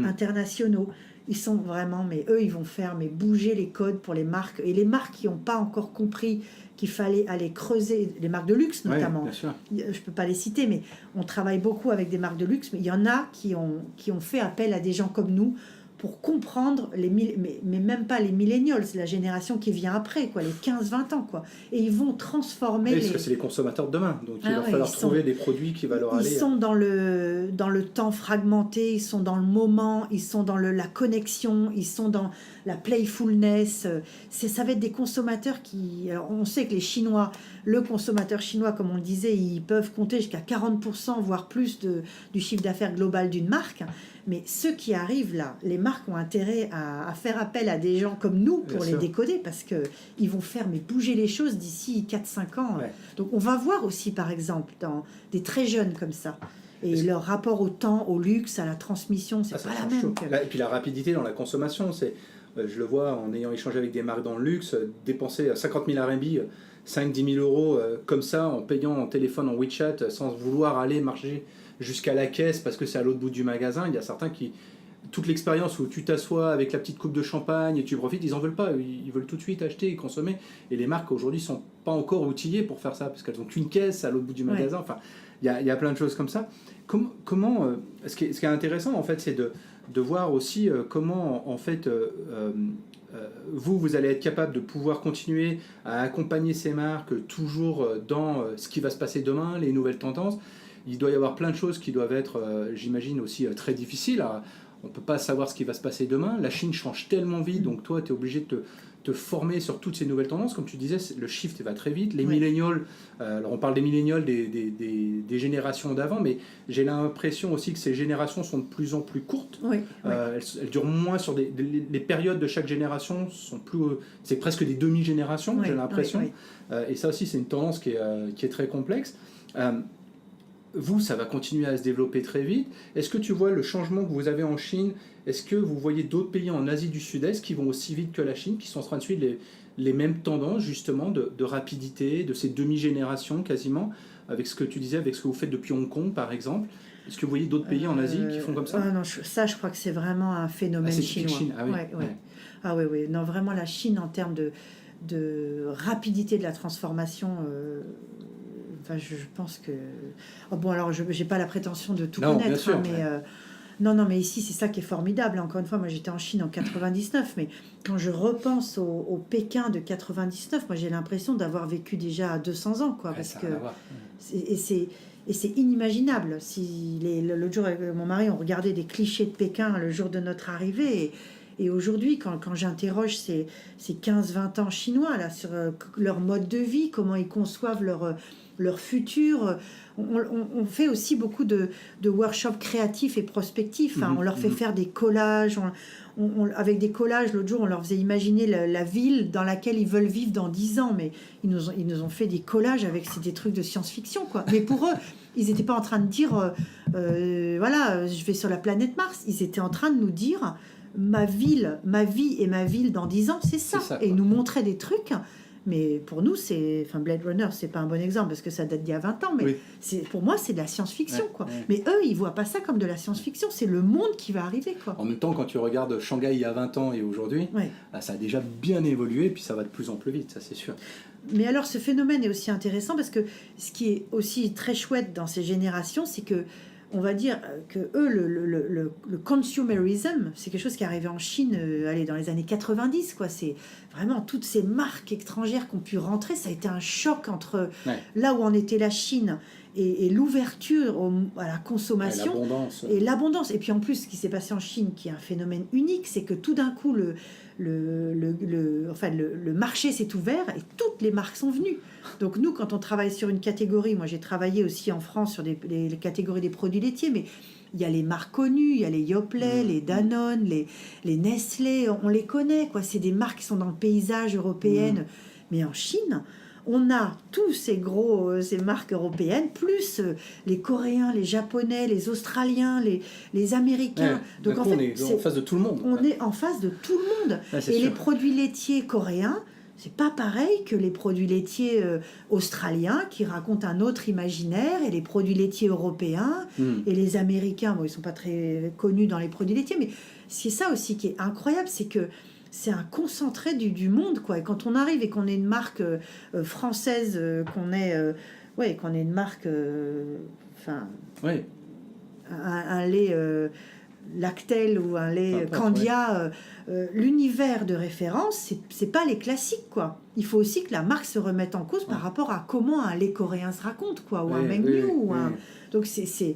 internationaux. Ils sont vraiment, mais eux, ils vont faire bouger les codes pour les marques. Et les marques qui n'ont pas encore compris qu'il fallait aller creuser, les marques de luxe notamment. Je ne peux pas les citer, mais on travaille beaucoup avec des marques de luxe, mais il y en a qui ont fait appel à des gens comme nous pour comprendre, mais même pas les millennials, c'est la génération qui vient après, quoi, les 15-20 ans. Quoi. Et ils vont transformer... parce que c'est les consommateurs de demain, donc il va falloir trouver des produits qui vont leur aller... Ils sont dans le temps fragmenté, ils sont dans le moment, ils sont dans la connexion, ils sont dans la playfulness. Ça va être des consommateurs qui... Alors on sait que les Chinois, le consommateur chinois, comme on le disait, ils peuvent compter jusqu'à 40%, voire plus du chiffre d'affaires global d'une marque. Mais ceux qui arrivent là, les marques ont intérêt à faire appel à des gens comme nous pour les décoder, parce qu'ils vont faire bouger les choses d'ici 4-5 ans. Donc on va voir aussi, par exemple, dans des très jeunes comme ça, et leur rapport au temps, au luxe, à la transmission, c'est pas la même. Et puis la rapidité dans la consommation, je le vois en ayant échangé avec des marques dans le luxe, dépenser 50 000 RMB, 5-10 000 euros comme ça, en payant en téléphone, en WeChat, sans vouloir aller marcher jusqu'à la caisse parce que c'est à l'autre bout du magasin. Il y a certains qui... Toute l'expérience où tu t'assois avec la petite coupe de champagne et tu profites, ils n'en veulent pas. Ils veulent tout de suite acheter et consommer. Et les marques aujourd'hui ne sont pas encore outillées pour faire ça parce qu'elles n'ont qu'une caisse à l'autre bout du magasin. Enfin, il y a plein de choses comme ça. Ce qui est intéressant, en fait, c'est de voir aussi comment, en fait... vous allez être capable de pouvoir continuer à accompagner ces marques toujours dans ce qui va se passer demain, les nouvelles tendances. Il doit y avoir plein de choses qui doivent être, j'imagine, aussi très difficiles. On ne peut pas savoir ce qui va se passer demain. La Chine change tellement vite, donc toi, tu es obligé de te former sur toutes ces nouvelles tendances. Comme tu disais, le shift va très vite. Les millennials, alors on parle des millennials des générations d'avant, mais j'ai l'impression aussi que ces générations sont de plus en plus courtes. Elles durent moins sur les périodes de chaque génération. C'est presque des demi-générations, j'ai l'impression. Et ça aussi, c'est une tendance qui est très complexe. Vous, ça va continuer à se développer très vite. Est-ce que tu vois le changement que vous avez en Chine? Est-ce que vous voyez d'autres pays en Asie du Sud-Est qui vont aussi vite que la Chine, qui sont en train de suivre les mêmes tendances, justement, de rapidité, de ces demi-générations quasiment, avec ce que tu disais, avec ce que vous faites depuis Hong Kong, par exemple? Est-ce que vous voyez d'autres pays en Asie qui font comme ça? Non, je crois que c'est vraiment un phénomène chinois. Chine. Oui. Non, vraiment, la Chine, en termes de rapidité de la transformation... je pense que... alors, je n'ai pas la prétention de tout connaître, sûr, mais... mais ici, c'est ça qui est formidable. Encore une fois, moi, j'étais en Chine en 99, mais quand je repense au Pékin de 99, moi, j'ai l'impression d'avoir vécu déjà à 200 ans, quoi, parce que... c'est inimaginable. L'autre jour, avec mon mari, on regardait des clichés de Pékin le jour de notre arrivée, Et aujourd'hui, quand j'interroge ces 15-20 ans chinois là, sur leur mode de vie, comment ils conçoivent leur futur, on fait aussi beaucoup de workshops créatifs et prospectifs. On leur fait faire des collages. Avec des collages, l'autre jour, on leur faisait imaginer la ville dans laquelle ils veulent vivre dans 10 ans. Mais ils nous ont fait des collages avec des trucs de science-fiction, quoi. Mais pour eux, ils n'étaient pas en train de dire voilà, je vais sur la planète Mars. Ils étaient en train de nous dire ma vie et ma ville dans 10 ans, c'est ça. Et ils nous montraient des trucs. Mais pour nous, Blade Runner, c'est pas un bon exemple parce que ça date d'il y a 20 ans. Mais pour moi, c'est de la science-fiction, quoi. Mais eux, ils voient pas ça comme de la science-fiction. C'est le monde qui va arriver, quoi. En même temps, quand tu regardes Shanghai il y a 20 ans et aujourd'hui, ça a déjà bien évolué et puis ça va de plus en plus vite, ça c'est sûr. Mais alors, ce phénomène est aussi intéressant parce que ce qui est aussi très chouette dans ces générations, c'est que on va dire que eux, le consumerism, c'est quelque chose qui est arrivé en Chine dans les années 90, quoi. C'est vraiment toutes ces marques étrangères qui ont pu rentrer. Ça a été un choc entre là où en était la Chine et l'ouverture à la consommation et l'abondance. Et puis en plus, ce qui s'est passé en Chine, qui est un phénomène unique, c'est que tout d'un coup, le marché s'est ouvert et toutes les marques sont venues. Donc nous, quand on travaille sur une catégorie, moi j'ai travaillé aussi en France sur les catégories des produits laitiers, mais il y a les marques connues, il y a les Yoplait, les Danone, les Nestlé, on les connaît, quoi. C'est des marques qui sont dans le paysage européen. Mais en Chine, on a tous ces marques européennes, plus les Coréens, les Japonais, les Australiens, les Américains. Donc en fait, on est en face de tout le monde. On est en face de tout le monde. Et sûr. Les produits laitiers coréens, c'est pas pareil que les produits laitiers australiens qui racontent un autre imaginaire, et les produits laitiers européens et les Américains. Bon, ils sont pas très connus dans les produits laitiers, mais c'est ça aussi qui est incroyable, c'est que c'est un concentré du monde, quoi. Et quand on arrive et qu'on est une marque française, qu'on est une marque, un lait Lactel ou un lait Candia, l'univers de référence, c'est pas les classiques, quoi. Il faut aussi que la marque se remette en cause par rapport à comment un lait coréen se raconte, quoi, ou un Mengniu, Donc il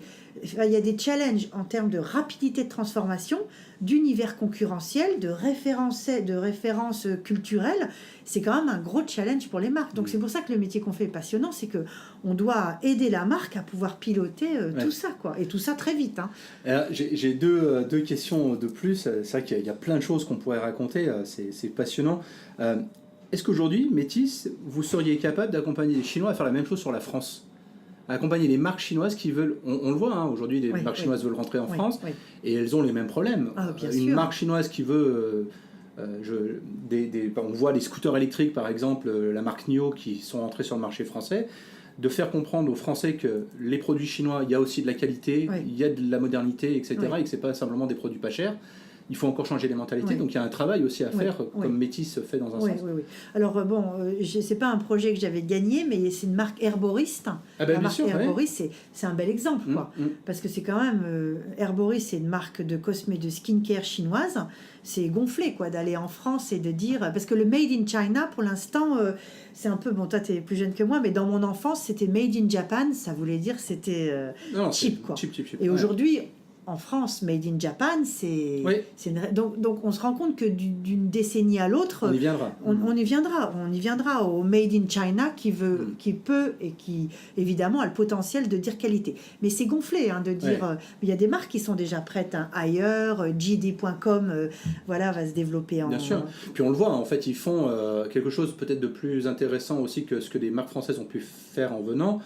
y a des challenges en termes de rapidité de transformation, d'univers concurrentiel, de références culturelles. C'est quand même un gros challenge pour les marques. Donc c'est pour ça que le métier qu'on fait est passionnant, c'est que on doit aider la marque à pouvoir piloter tout ça, quoi. Et tout ça très vite. Alors, j'ai deux questions de plus. C'est vrai qu'il y a plein de choses qu'on pourrait raconter. C'est passionnant. Est-ce qu'aujourd'hui, Métis, vous seriez capable d'accompagner les Chinois à faire la même chose sur la France ? À accompagner les marques chinoises qui veulent... On le voit, aujourd'hui, les marques chinoises veulent rentrer en France et elles ont les mêmes problèmes. Une marque chinoise qui veut... on voit les scooters électriques, par exemple, la marque NIO, qui sont entrés sur le marché français, de faire comprendre aux Français que les produits chinois, il y a aussi de la qualité, il y a de la modernité, etc., et que ce n'est pas simplement des produits pas chers. Il faut encore changer les mentalités, donc il y a un travail aussi à faire, comme Métis fait dans un sens. Alors c'est pas un projet que j'avais gagné, mais c'est une marque herboriste. La marque Herboris, c'est un bel exemple, quoi. Parce que c'est quand même Herboris, c'est une marque de de skincare chinoise. C'est gonflé, quoi, d'aller en France et de dire, parce que le Made in China, pour l'instant, c'est un peu, bon, toi t'es plus jeune que moi, mais dans mon enfance, c'était Made in Japan, ça voulait dire c'était cheap, quoi. Cheap. Et aujourd'hui, en France, Made in Japan, c'est donc on se rend compte que d'une décennie à l'autre, on y viendra au Made in China qui peut et qui évidemment a le potentiel de dire qualité. Mais c'est gonflé de dire. Il y a des marques qui sont déjà prêtes. Ailleurs, JD.com, va se développer en. Bien sûr. Puis on le voit, en fait, ils font quelque chose peut-être de plus intéressant aussi que ce que les marques françaises ont pu faire en venant.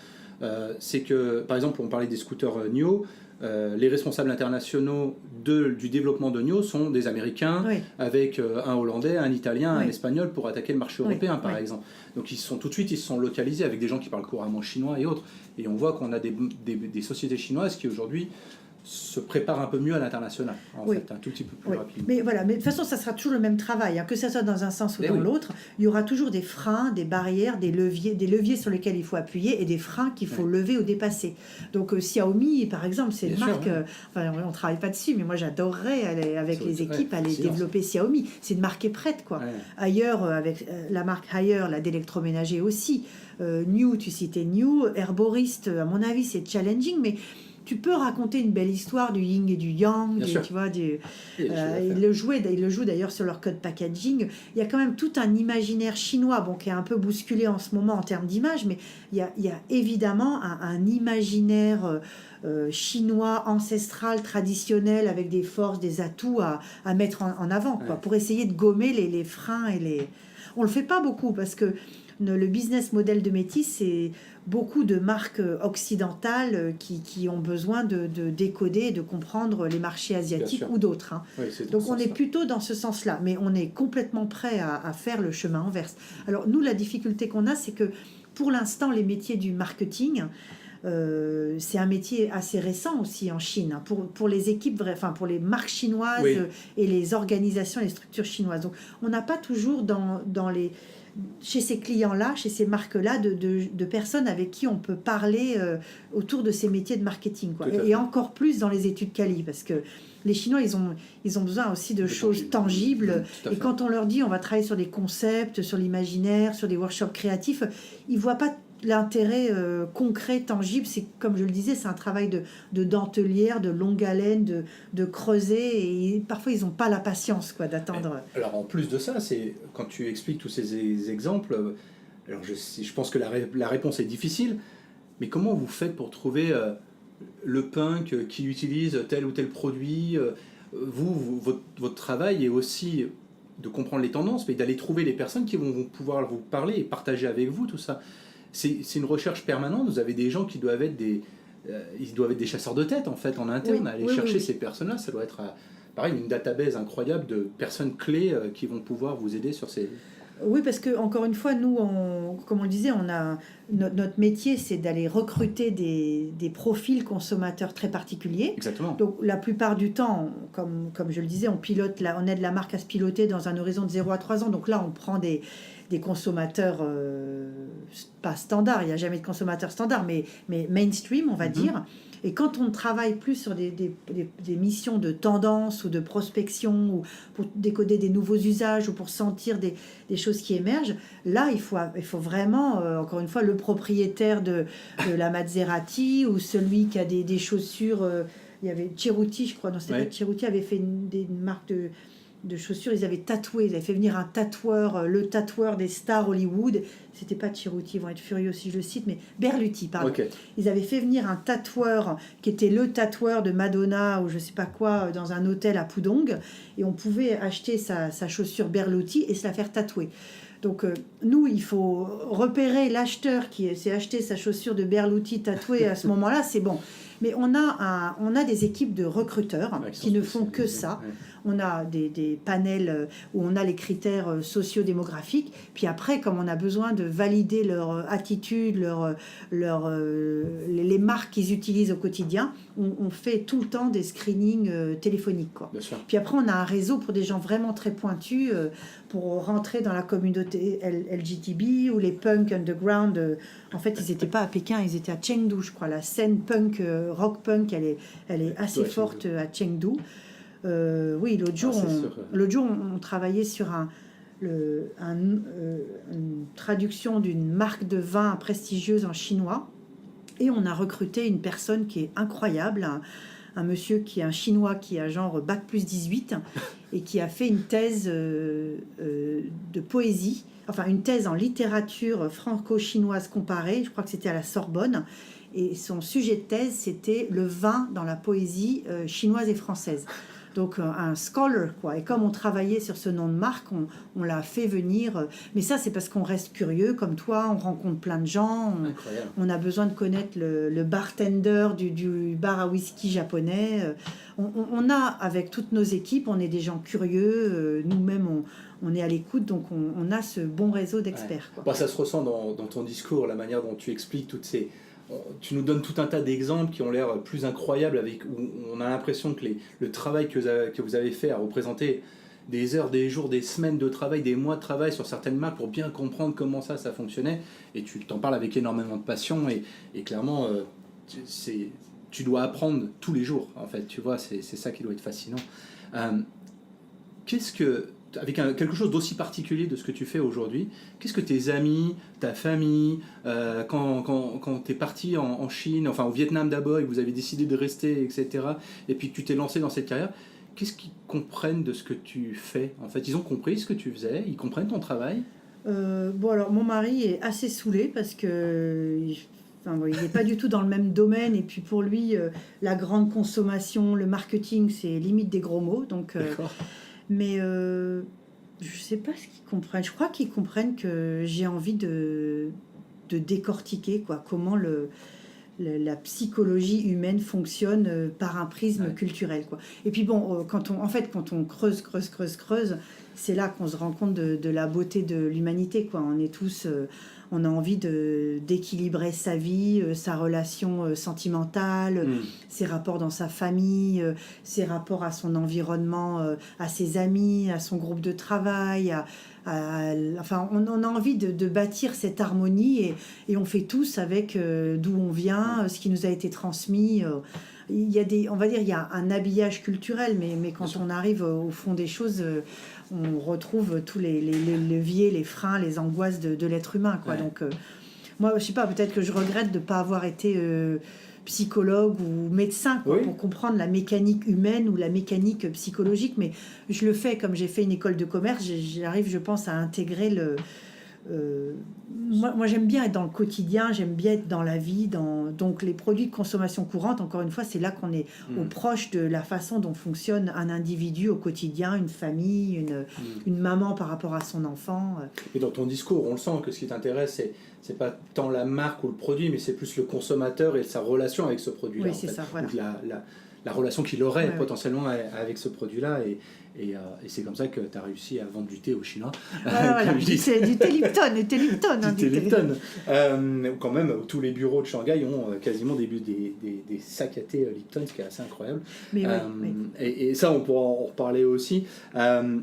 C'est que, par exemple, on parlait des scooters NIO. Les responsables internationaux du développement de NIO sont des Américains, avec un Hollandais, un Italien, un Espagnol pour attaquer le marché européen, par exemple. Donc ils se sont localisés avec des gens qui parlent couramment chinois et autres. Et on voit qu'on a des sociétés chinoises qui aujourd'hui se préparent un peu mieux à l'international, fait, un tout petit peu plus rapidement. Mais de toute façon, ça sera toujours le même travail, que ça soit dans un sens ou dans l'autre. Il y aura toujours des freins, des barrières, des leviers sur lesquels il faut appuyer et des freins qu'il faut lever ou dépasser. Donc Xiaomi, par exemple, c'est une marque, on ne travaille pas dessus, mais moi j'adorerais aller avec les équipes aller développer Xiaomi. C'est une marque qui est prête, quoi. Ailleurs, avec la marque Haier, d'électroménager aussi. New, tu citais New, Herboriste, à mon avis, c'est challenging, mais tu peux raconter une belle histoire du yin et du yang, tu vois, ils le jouent d'ailleurs sur leur code packaging. Il y a quand même tout un imaginaire chinois, qui est un peu bousculé en ce moment en termes d'image, mais il y a évidemment un imaginaire chinois, ancestral, traditionnel, avec des forces, des atouts à mettre en avant, quoi, pour essayer de gommer les freins et les... On le fait pas beaucoup parce que le business model de Métis, c'est beaucoup de marques occidentales qui ont besoin de décoder et de comprendre les marchés asiatiques ou d'autres. Hein. Oui, donc on est plutôt dans ce sens-là, mais on est complètement prêt à faire le chemin inverse. Alors nous, la difficulté qu'on a, c'est que pour l'instant, les métiers du marketing, c'est un métier assez récent aussi en Chine, hein, pour les équipes, pour les marques chinoises et les organisations, les structures chinoises. Donc on n'a pas toujours chez ces clients-là, chez ces marques-là, de personnes avec qui on peut parler autour de ces métiers de marketing, quoi. Et encore plus dans les études quali, parce que les Chinois, ils ont besoin aussi de choses tangibles. Et quand on leur dit on va travailler sur des concepts, sur l'imaginaire, sur des workshops créatifs, ils ne voient pas l'intérêt concret, tangible. C'est, comme je le disais, c'est un travail de dentelière, de longue haleine, de creuser, et parfois ils n'ont pas la patience, quoi, d'attendre. Alors en plus de ça, c'est quand tu expliques tous ces exemples, alors je pense que la réponse est difficile, mais comment vous faites pour trouver le punk qui utilise tel ou tel produit votre travail est aussi de comprendre les tendances, mais d'aller trouver les personnes qui vont pouvoir vous parler et partager avec vous tout ça. C'est une recherche permanente. Vous avez des gens qui doivent être ils doivent être des chasseurs de tête en fait en interne, aller chercher ces personnes-là. Ça doit être pareil, une database incroyable de personnes clés qui vont pouvoir vous aider sur ces... Oui, parce que encore une fois, nous, comme on le disait, notre métier, c'est d'aller recruter des profils consommateurs très particuliers. Exactement. Donc la plupart du temps, comme je le disais, on aide la marque à se piloter dans un horizon de 0 à 3 ans. Donc là, on prend des consommateurs pas standards, il n'y a jamais de consommateurs standards, mais mainstream, on va dire. Et quand on travaille plus sur des missions de tendance ou de prospection, ou pour décoder des nouveaux usages, ou pour sentir des choses qui émergent, là, il faut vraiment, encore une fois, le propriétaire de la Maserati, ou celui qui a des chaussures... il y avait Cerruti, je crois, non, c'était pas Cerruti, avait fait une marque de chaussures, ils avaient tatoué, ils avaient fait venir un tatoueur, le tatoueur des stars Hollywood, c'était pas Cerruti, ils vont être furieux si je le cite, mais Berluti, pardon. Okay. Ils avaient fait venir un tatoueur qui était le tatoueur de Madonna ou je sais pas quoi dans un hôtel à Pudong, et on pouvait acheter sa chaussure Berluti et se la faire tatouer. Donc nous, il faut repérer l'acheteur qui s'est acheté sa chaussure de Berluti tatouée à ce moment-là, c'est bon. Mais on a des équipes de recruteurs qui ne font que ça. On a des panels où on a les critères socio-démographiques. Puis après, comme on a besoin de valider leur attitude, les marques qu'ils utilisent au quotidien, on fait tout le temps des screenings téléphoniques, quoi. Puis après, on a un réseau pour des gens vraiment très pointus pour rentrer dans la communauté LGTB ou les punk underground. En fait, ils n'étaient pas à Pékin, ils étaient à Chengdu, je crois. La scène punk, rock punk, elle est assez forte à Chengdu. Oui, l'autre jour, on travaillait sur une traduction d'une marque de vin prestigieuse en chinois, et on a recruté une personne qui est incroyable, un monsieur qui est un chinois qui a genre bac plus 18 et qui a fait une thèse de poésie, enfin une thèse en littérature franco-chinoise comparée, je crois que c'était à la Sorbonne, et son sujet de thèse c'était le vin dans la poésie chinoise et française. Donc un scholar, quoi. Et comme on travaillait sur ce nom de marque, on l'a fait venir. Mais ça, c'est parce qu'on reste curieux, comme toi, on rencontre plein de gens. On a besoin de connaître le bartender du bar à whisky japonais. On a, avec toutes nos équipes, on est des gens curieux. Nous-mêmes, on est à l'écoute, donc on a ce bon réseau d'experts. Quoi. Bon, ça se ressent dans ton discours, la manière dont tu expliques toutes ces... Tu nous donnes tout un tas d'exemples qui ont l'air plus incroyables, où on a l'impression que le travail que vous avez fait a représenté des heures, des jours, des semaines de travail, des mois de travail sur certaines marques pour bien comprendre comment ça fonctionnait. Et tu t'en parles avec énormément de passion et clairement, tu dois apprendre tous les jours, en fait. Tu vois, c'est ça qui doit être fascinant. Qu'est-ce que quelque chose d'aussi particulier de ce que tu fais aujourd'hui, qu'est-ce que tes amis, ta famille, quand tu es parti en Chine, enfin au Vietnam d'abord, et que vous avez décidé de rester, etc., et puis que tu t'es lancé dans cette carrière, qu'est-ce qu'ils comprennent de ce que tu fais? En fait, ils ont compris ce que tu faisais, ils comprennent ton travail? Bon, alors mon mari est assez saoulé parce que il n'est pas du tout dans le même domaine, et puis pour lui, la grande consommation, le marketing, c'est limite des gros mots. Donc, mais je sais pas ce qu'ils comprennent. Je crois qu'ils comprennent que j'ai envie de décortiquer comment la psychologie humaine fonctionne par un prisme culturel, quoi. Et puis bon, quand on creuse, c'est là qu'on se rend compte de la beauté de l'humanité, quoi. On est tous, on a envie d'équilibrer sa vie, sa relation sentimentale, ses rapports dans sa famille, ses rapports à son environnement, à ses amis, à son groupe de travail, enfin, on a envie de bâtir cette harmonie, et on fait tous avec d'où on vient, ce qui nous a été transmis. Il y a on va dire, il y a un habillage culturel, mais quand on arrive au fond des choses, on retrouve tous les leviers, les freins, les angoisses de l'être humain, quoi. Donc, moi, je sais pas, peut-être que je regrette de ne pas avoir été psychologue ou médecin, quoi, pour comprendre la mécanique humaine ou la mécanique psychologique, mais je le fais comme j'ai fait une école de commerce. J'arrive, je pense, à intégrer moi j'aime bien être dans le quotidien, j'aime bien être dans la vie, donc les produits de consommation courante, encore une fois, c'est là qu'on est au proche de la façon dont fonctionne un individu au quotidien, une famille, une maman par rapport à son enfant. Et dans ton discours, on le sent que ce qui t'intéresse, c'est pas tant la marque ou le produit, mais c'est plus le consommateur et sa relation avec ce produit-là. Oui, c'est ça, voilà. Donc la relation qu'il aurait potentiellement avec ce produit-là, et c'est comme ça que tu as réussi à vendre du thé aux Chinois. Voilà. C'est du thé Lipton, du thé Lipton. Du thé Lipton. Quand même, tous les bureaux de Shanghai ont quasiment des sacs à thé Lipton, ce qui est assez incroyable. Mais et ça, on pourra en reparler aussi. Dans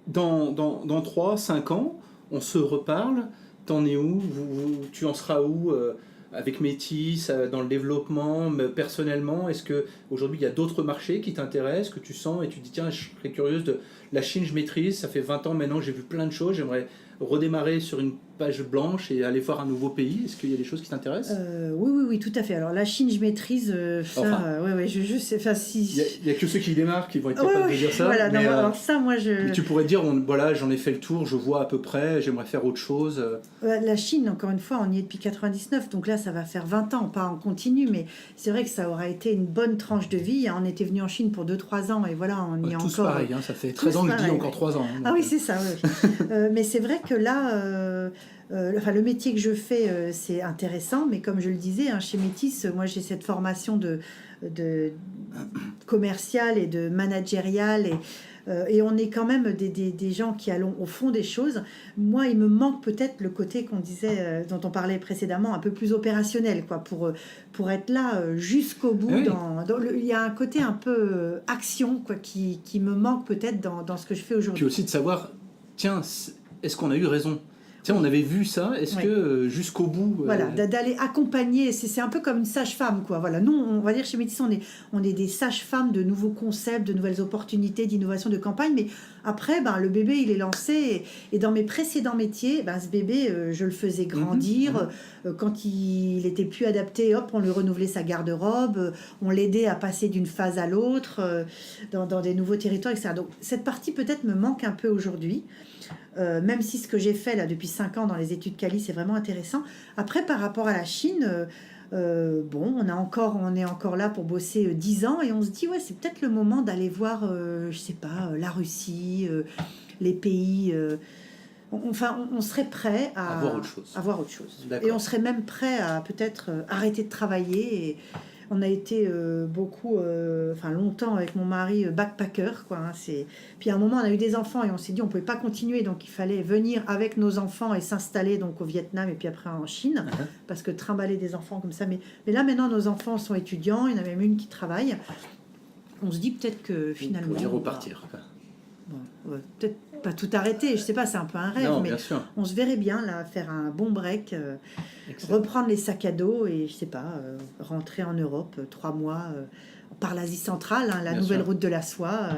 3-5 ans, on se reparle. T'en es où? Tu en seras où avec Métis, dans le développement, personnellement? Est-ce qu'aujourd'hui il y a d'autres marchés qui t'intéressent, que tu sens et tu dis tiens, je serais curieuse de la Chine, je maîtrise, ça fait 20 ans maintenant, j'ai vu plein de choses, j'aimerais redémarrer sur une page blanche et aller voir un nouveau pays? Est-ce qu'il y a des choses qui t'intéressent? Oui, tout à fait. Alors la Chine, je maîtrise ça. Je sais. Enfin, si. Il y a que ceux qui démarrent qui vont être capables de dire ça. Voilà. Mais, alors ça, moi, mais tu pourrais dire voilà, j'en ai fait le tour, je vois à peu près, j'aimerais faire autre chose. La Chine, encore une fois, on y est depuis 99, donc là, ça va faire 20 ans, pas en continu, mais c'est vrai que ça aura été une bonne tranche de vie. On était venu en Chine pour 2-3 ans, et voilà, on y est tous encore. Pareil, ça fait 13 ans que je dis encore 3 ans. Ah oui, c'est ça. Mais c'est vrai que là. Le métier que je fais, c'est intéressant, mais comme je le disais, chez Métis, moi j'ai cette formation de commerciale et de managériale, et on est quand même des gens qui allons au fond des choses. Moi, il me manque peut-être le côté qu'on disait, dont on parlait précédemment, un peu plus opérationnel, quoi, pour être là jusqu'au bout. Oui. Il y a un côté un peu action, quoi, qui me manque peut-être dans ce que je fais aujourd'hui. Puis aussi de savoir, tiens, est-ce qu'on a eu raison? Tiens, on avait vu ça, est-ce que jusqu'au bout... Voilà, d'aller accompagner, c'est un peu comme une sage-femme, quoi. Voilà, nous, on va dire chez Métis, on est des sages-femmes de nouveaux concepts, de nouvelles opportunités, d'innovation de campagne, mais après, le bébé, il est lancé, et dans mes précédents métiers, ce bébé, je le faisais grandir. Quand il était plus adapté, hop, on lui renouvelait sa garde-robe, on l'aidait à passer d'une phase à l'autre, dans des nouveaux territoires, etc. Donc, cette partie, peut-être, me manque un peu aujourd'hui. Même si ce que j'ai fait là depuis 5 ans dans les études Cali, c'est vraiment intéressant. Après, par rapport à la Chine, on est encore là pour bosser 10 ans, et on se dit, c'est peut-être le moment d'aller voir, je sais pas, la Russie, les pays... on serait prêt à voir autre chose. Et on serait même prêt à peut-être arrêter de travailler. Et on a été longtemps avec mon mari backpacker, quoi. Puis à un moment, on a eu des enfants et on s'est dit on pouvait pas continuer, donc il fallait venir avec nos enfants et s'installer donc au Vietnam et puis après en Chine, parce que trimballer des enfants comme ça. Mais là maintenant, nos enfants sont étudiants, il y en a même une qui travaille. On se dit peut-être que finalement... On pourrait repartir. Peut-être pas tout arrêter, je sais pas, c'est un peu un rêve, mais on se verrait bien là faire un bon break, reprendre les sacs à dos et je sais pas, rentrer en Europe 3 mois par l'Asie centrale, la Bien nouvelle sûr. route de la soie.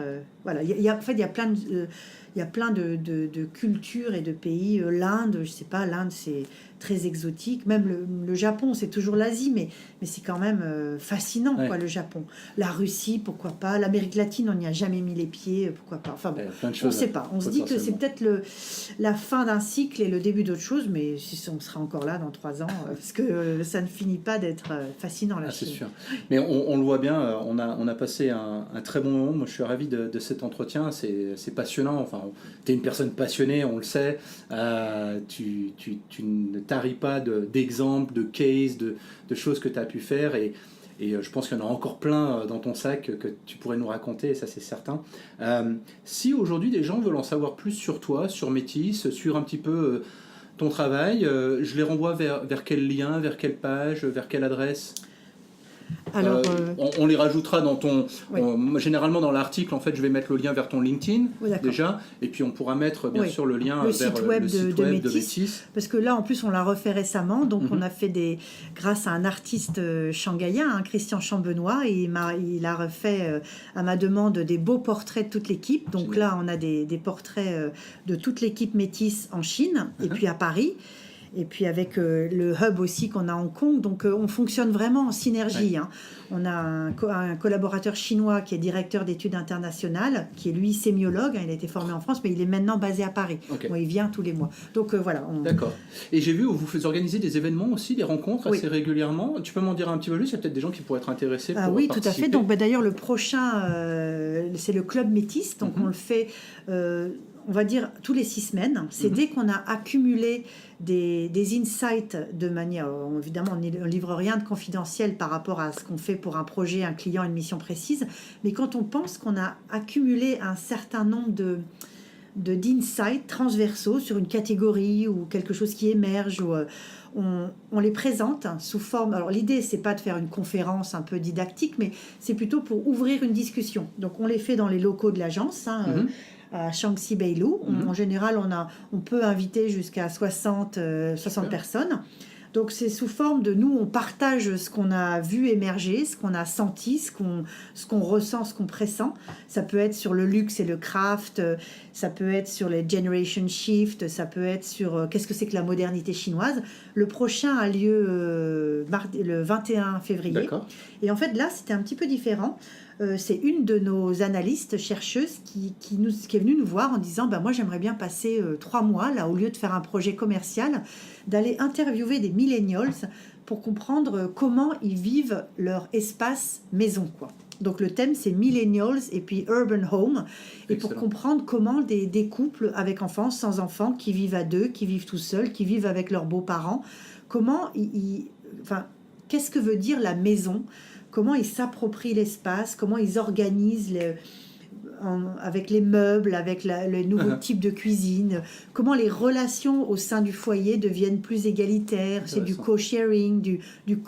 Voilà. En fait, il y a plein de cultures et de pays. L'Inde, je sais pas, l'Inde c'est très exotique. Même le Japon, c'est toujours l'Asie, mais c'est quand même fascinant, Ouais. quoi, le Japon. La Russie, pourquoi pas. L'Amérique latine, on n'y a jamais mis les pieds, pourquoi pas. Enfin bon, Il y a plein de on choses. ne sait pas. On se dit que c'est peut-être la fin d'un cycle et le début d'autre chose, mais si on sera encore là dans 3 ans, parce que ça ne finit pas d'être fascinant, la C'est Chine. sûr. Mais on le voit bien, on a passé un très bon moment. Moi, je suis ravi de cet entretien. C'est passionnant. Enfin, tu es une personne passionnée, on le sait. Tu ne taris pas d'exemples, de cases, de choses que tu as pu faire. Et je pense qu'il y en a encore plein dans ton sac que tu pourrais nous raconter, et ça c'est certain. Si aujourd'hui des gens veulent en savoir plus sur toi, sur Métis, sur un petit peu ton travail, je les renvoie vers quel lien, vers quelle page, vers quelle adresse ? Alors, on les rajoutera dans ton... Oui. Généralement dans l'article, en fait, je vais mettre le lien vers ton LinkedIn, Oui, d'accord. déjà, et puis on pourra mettre bien Oui. sûr le lien Le vers site web le site de web de Métis. Métis. Parce que là, en plus, on l'a refait récemment. Donc, on a fait grâce à un artiste shanghaïen, Christian Chambenois, et il a refait, à ma demande, des beaux portraits de toute l'équipe. Donc Génial. là, on a des portraits de toute l'équipe Métis en Chine, et puis à Paris. Et puis avec le hub aussi qu'on a à Hong Kong. Donc on fonctionne vraiment en synergie. Ouais. On a un collaborateur chinois qui est directeur d'études internationales, qui est lui sémiologue. Il a été formé en France, mais il est maintenant basé à Paris. Okay. Bon, il vient tous les mois. Donc voilà. D'accord. Et j'ai vu où vous organisez des événements aussi, des rencontres assez Oui. régulièrement. Tu peux m'en dire un petit peu plus ? Il y a peut-être des gens qui pourraient être intéressés pour Oui, participer. tout à fait. Donc d'ailleurs, le prochain, c'est le Club Métis. Donc on le fait... on va dire tous les 6 semaines. C'est dès qu'on a accumulé des insights de manière... évidemment, on ne livre rien de confidentiel par rapport à ce qu'on fait pour un projet, un client, une mission précise. Mais quand on pense qu'on a accumulé un certain nombre d'insights transversaux sur une catégorie ou quelque chose qui émerge, ou, on les présente sous forme... Alors l'idée, c'est pas de faire une conférence un peu didactique, mais c'est plutôt pour ouvrir une discussion. Donc on les fait dans les locaux de l'agence, à Shaanxi Beilou. En général, on peut inviter jusqu'à 60 personnes. Donc c'est sous forme de nous, on partage ce qu'on a vu émerger, ce qu'on a senti, ce qu'on ressent, ce qu'on pressent. Ça peut être sur le luxe et le craft, ça peut être sur les generation shift, ça peut être sur qu'est-ce que c'est que la modernité chinoise. Le prochain a lieu le 21 février. D'accord. Et en fait là, c'était un petit peu différent. C'est une de nos analystes chercheuses qui est venue nous voir en disant moi j'aimerais bien passer 3 mois là, au lieu de faire un projet commercial, d'aller interviewer des millennials pour comprendre comment ils vivent leur espace maison, quoi. Donc le thème c'est millennials et puis urban home, et Excellent. pour comprendre comment des couples avec enfants, sans enfants, qui vivent à 2, qui vivent tout seuls, qui vivent avec leurs beaux-parents, comment qu'est-ce que veut dire la maison, comment ils s'approprient l'espace, comment ils organisent avec les meubles, avec le nouveau type de cuisine, comment les relations au sein du foyer deviennent plus égalitaires, c'est du co-sharing, du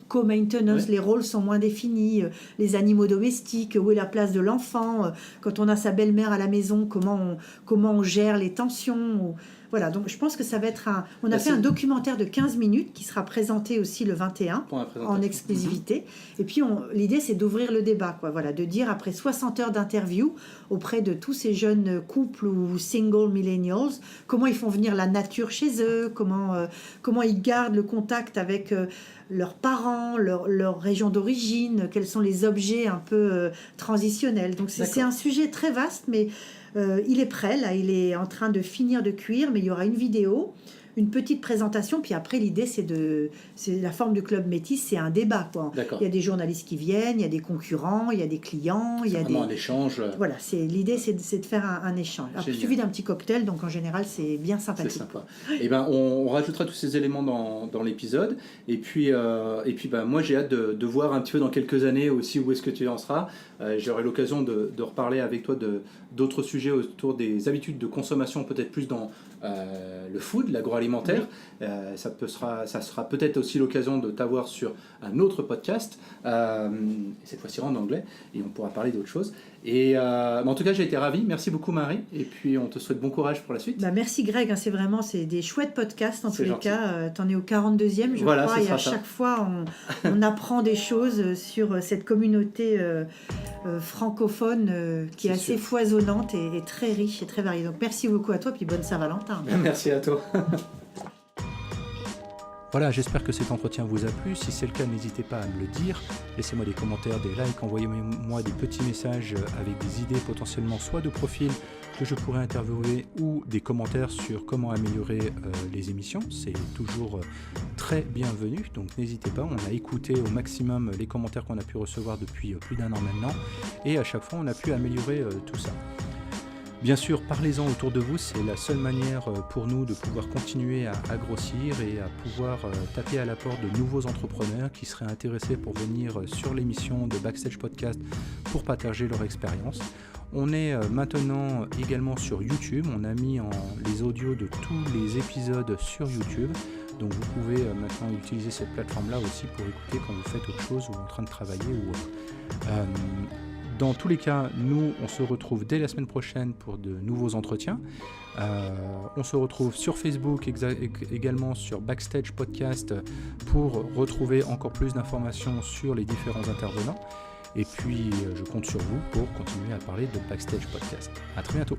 co-maintenance, les rôles sont moins définis, les animaux domestiques, où est la place de l'enfant, quand on a sa belle-mère à la maison, comment on gère les tensions. Voilà, donc je pense que ça va être on a fait un documentaire de 15 minutes qui sera présenté aussi le 21 en exclusivité. Et puis l'idée c'est d'ouvrir le débat, quoi. Voilà, de dire après 60 heures d'interview auprès de tous ces jeunes couples ou single millennials, comment ils font venir la nature chez eux, comment ils gardent le contact avec leurs parents, leur région d'origine, quels sont les objets un peu transitionnels. Donc c'est un sujet très vaste, mais il est prêt, là, il est en train de finir de cuire, mais il y aura une vidéo, une petite présentation, puis après l'idée c'est la forme du Club Métis, c'est un débat, quoi. D'accord. Il y a des journalistes qui viennent, il y a des concurrents, il y a des clients, il y a un échange. Voilà, l'idée c'est de faire un échange. Suivi d'un petit cocktail, donc en général c'est bien sympathique. C'est sympa. Et on rajoutera tous ces éléments dans l'épisode. Et puis moi j'ai hâte de voir un petit peu dans quelques années aussi où est-ce que tu en seras. J'aurai l'occasion de reparler avec toi d'autres sujets autour des habitudes de consommation, peut-être plus dans le food, l'agroalimentaire. Ça sera peut-être aussi l'occasion de t'avoir sur un autre podcast, cette fois-ci en anglais, et on pourra parler d'autres choses. Mais en tout cas, j'ai été ravi. Merci beaucoup, Marie. Et puis, on te souhaite bon courage pour la suite. Merci, Greg. C'est des chouettes podcasts, en tous les cas. Tu en es au 42e, je crois. Et à chaque fois, on apprend des choses sur cette communauté francophone qui est assez foisonnante et très riche et très variée. Donc, merci beaucoup à toi. Puis, bonne Saint-Valentin. Merci à toi. Voilà, j'espère que cet entretien vous a plu. Si c'est le cas, n'hésitez pas à me le dire. Laissez-moi des commentaires, des likes, envoyez-moi des petits messages avec des idées potentiellement soit de profils que je pourrais interviewer ou des commentaires sur comment améliorer les émissions. C'est toujours très bienvenu, donc n'hésitez pas. On a écouté au maximum les commentaires qu'on a pu recevoir depuis plus d'un an maintenant et à chaque fois on a pu améliorer tout ça. Bien sûr, parlez-en autour de vous, c'est la seule manière pour nous de pouvoir continuer à grossir et à pouvoir taper à la porte de nouveaux entrepreneurs qui seraient intéressés pour venir sur l'émission de Backstage Podcast pour partager leur expérience. On est maintenant également sur YouTube, on a mis les audios de tous les épisodes sur YouTube, donc vous pouvez maintenant utiliser cette plateforme-là aussi pour écouter quand vous faites autre chose ou en train de travailler ou autre. Dans tous les cas, nous, on se retrouve dès la semaine prochaine pour de nouveaux entretiens. On se retrouve sur Facebook, également sur Backstage Podcast, pour retrouver encore plus d'informations sur les différents intervenants. Et puis, je compte sur vous pour continuer à parler de Backstage Podcast. À très bientôt.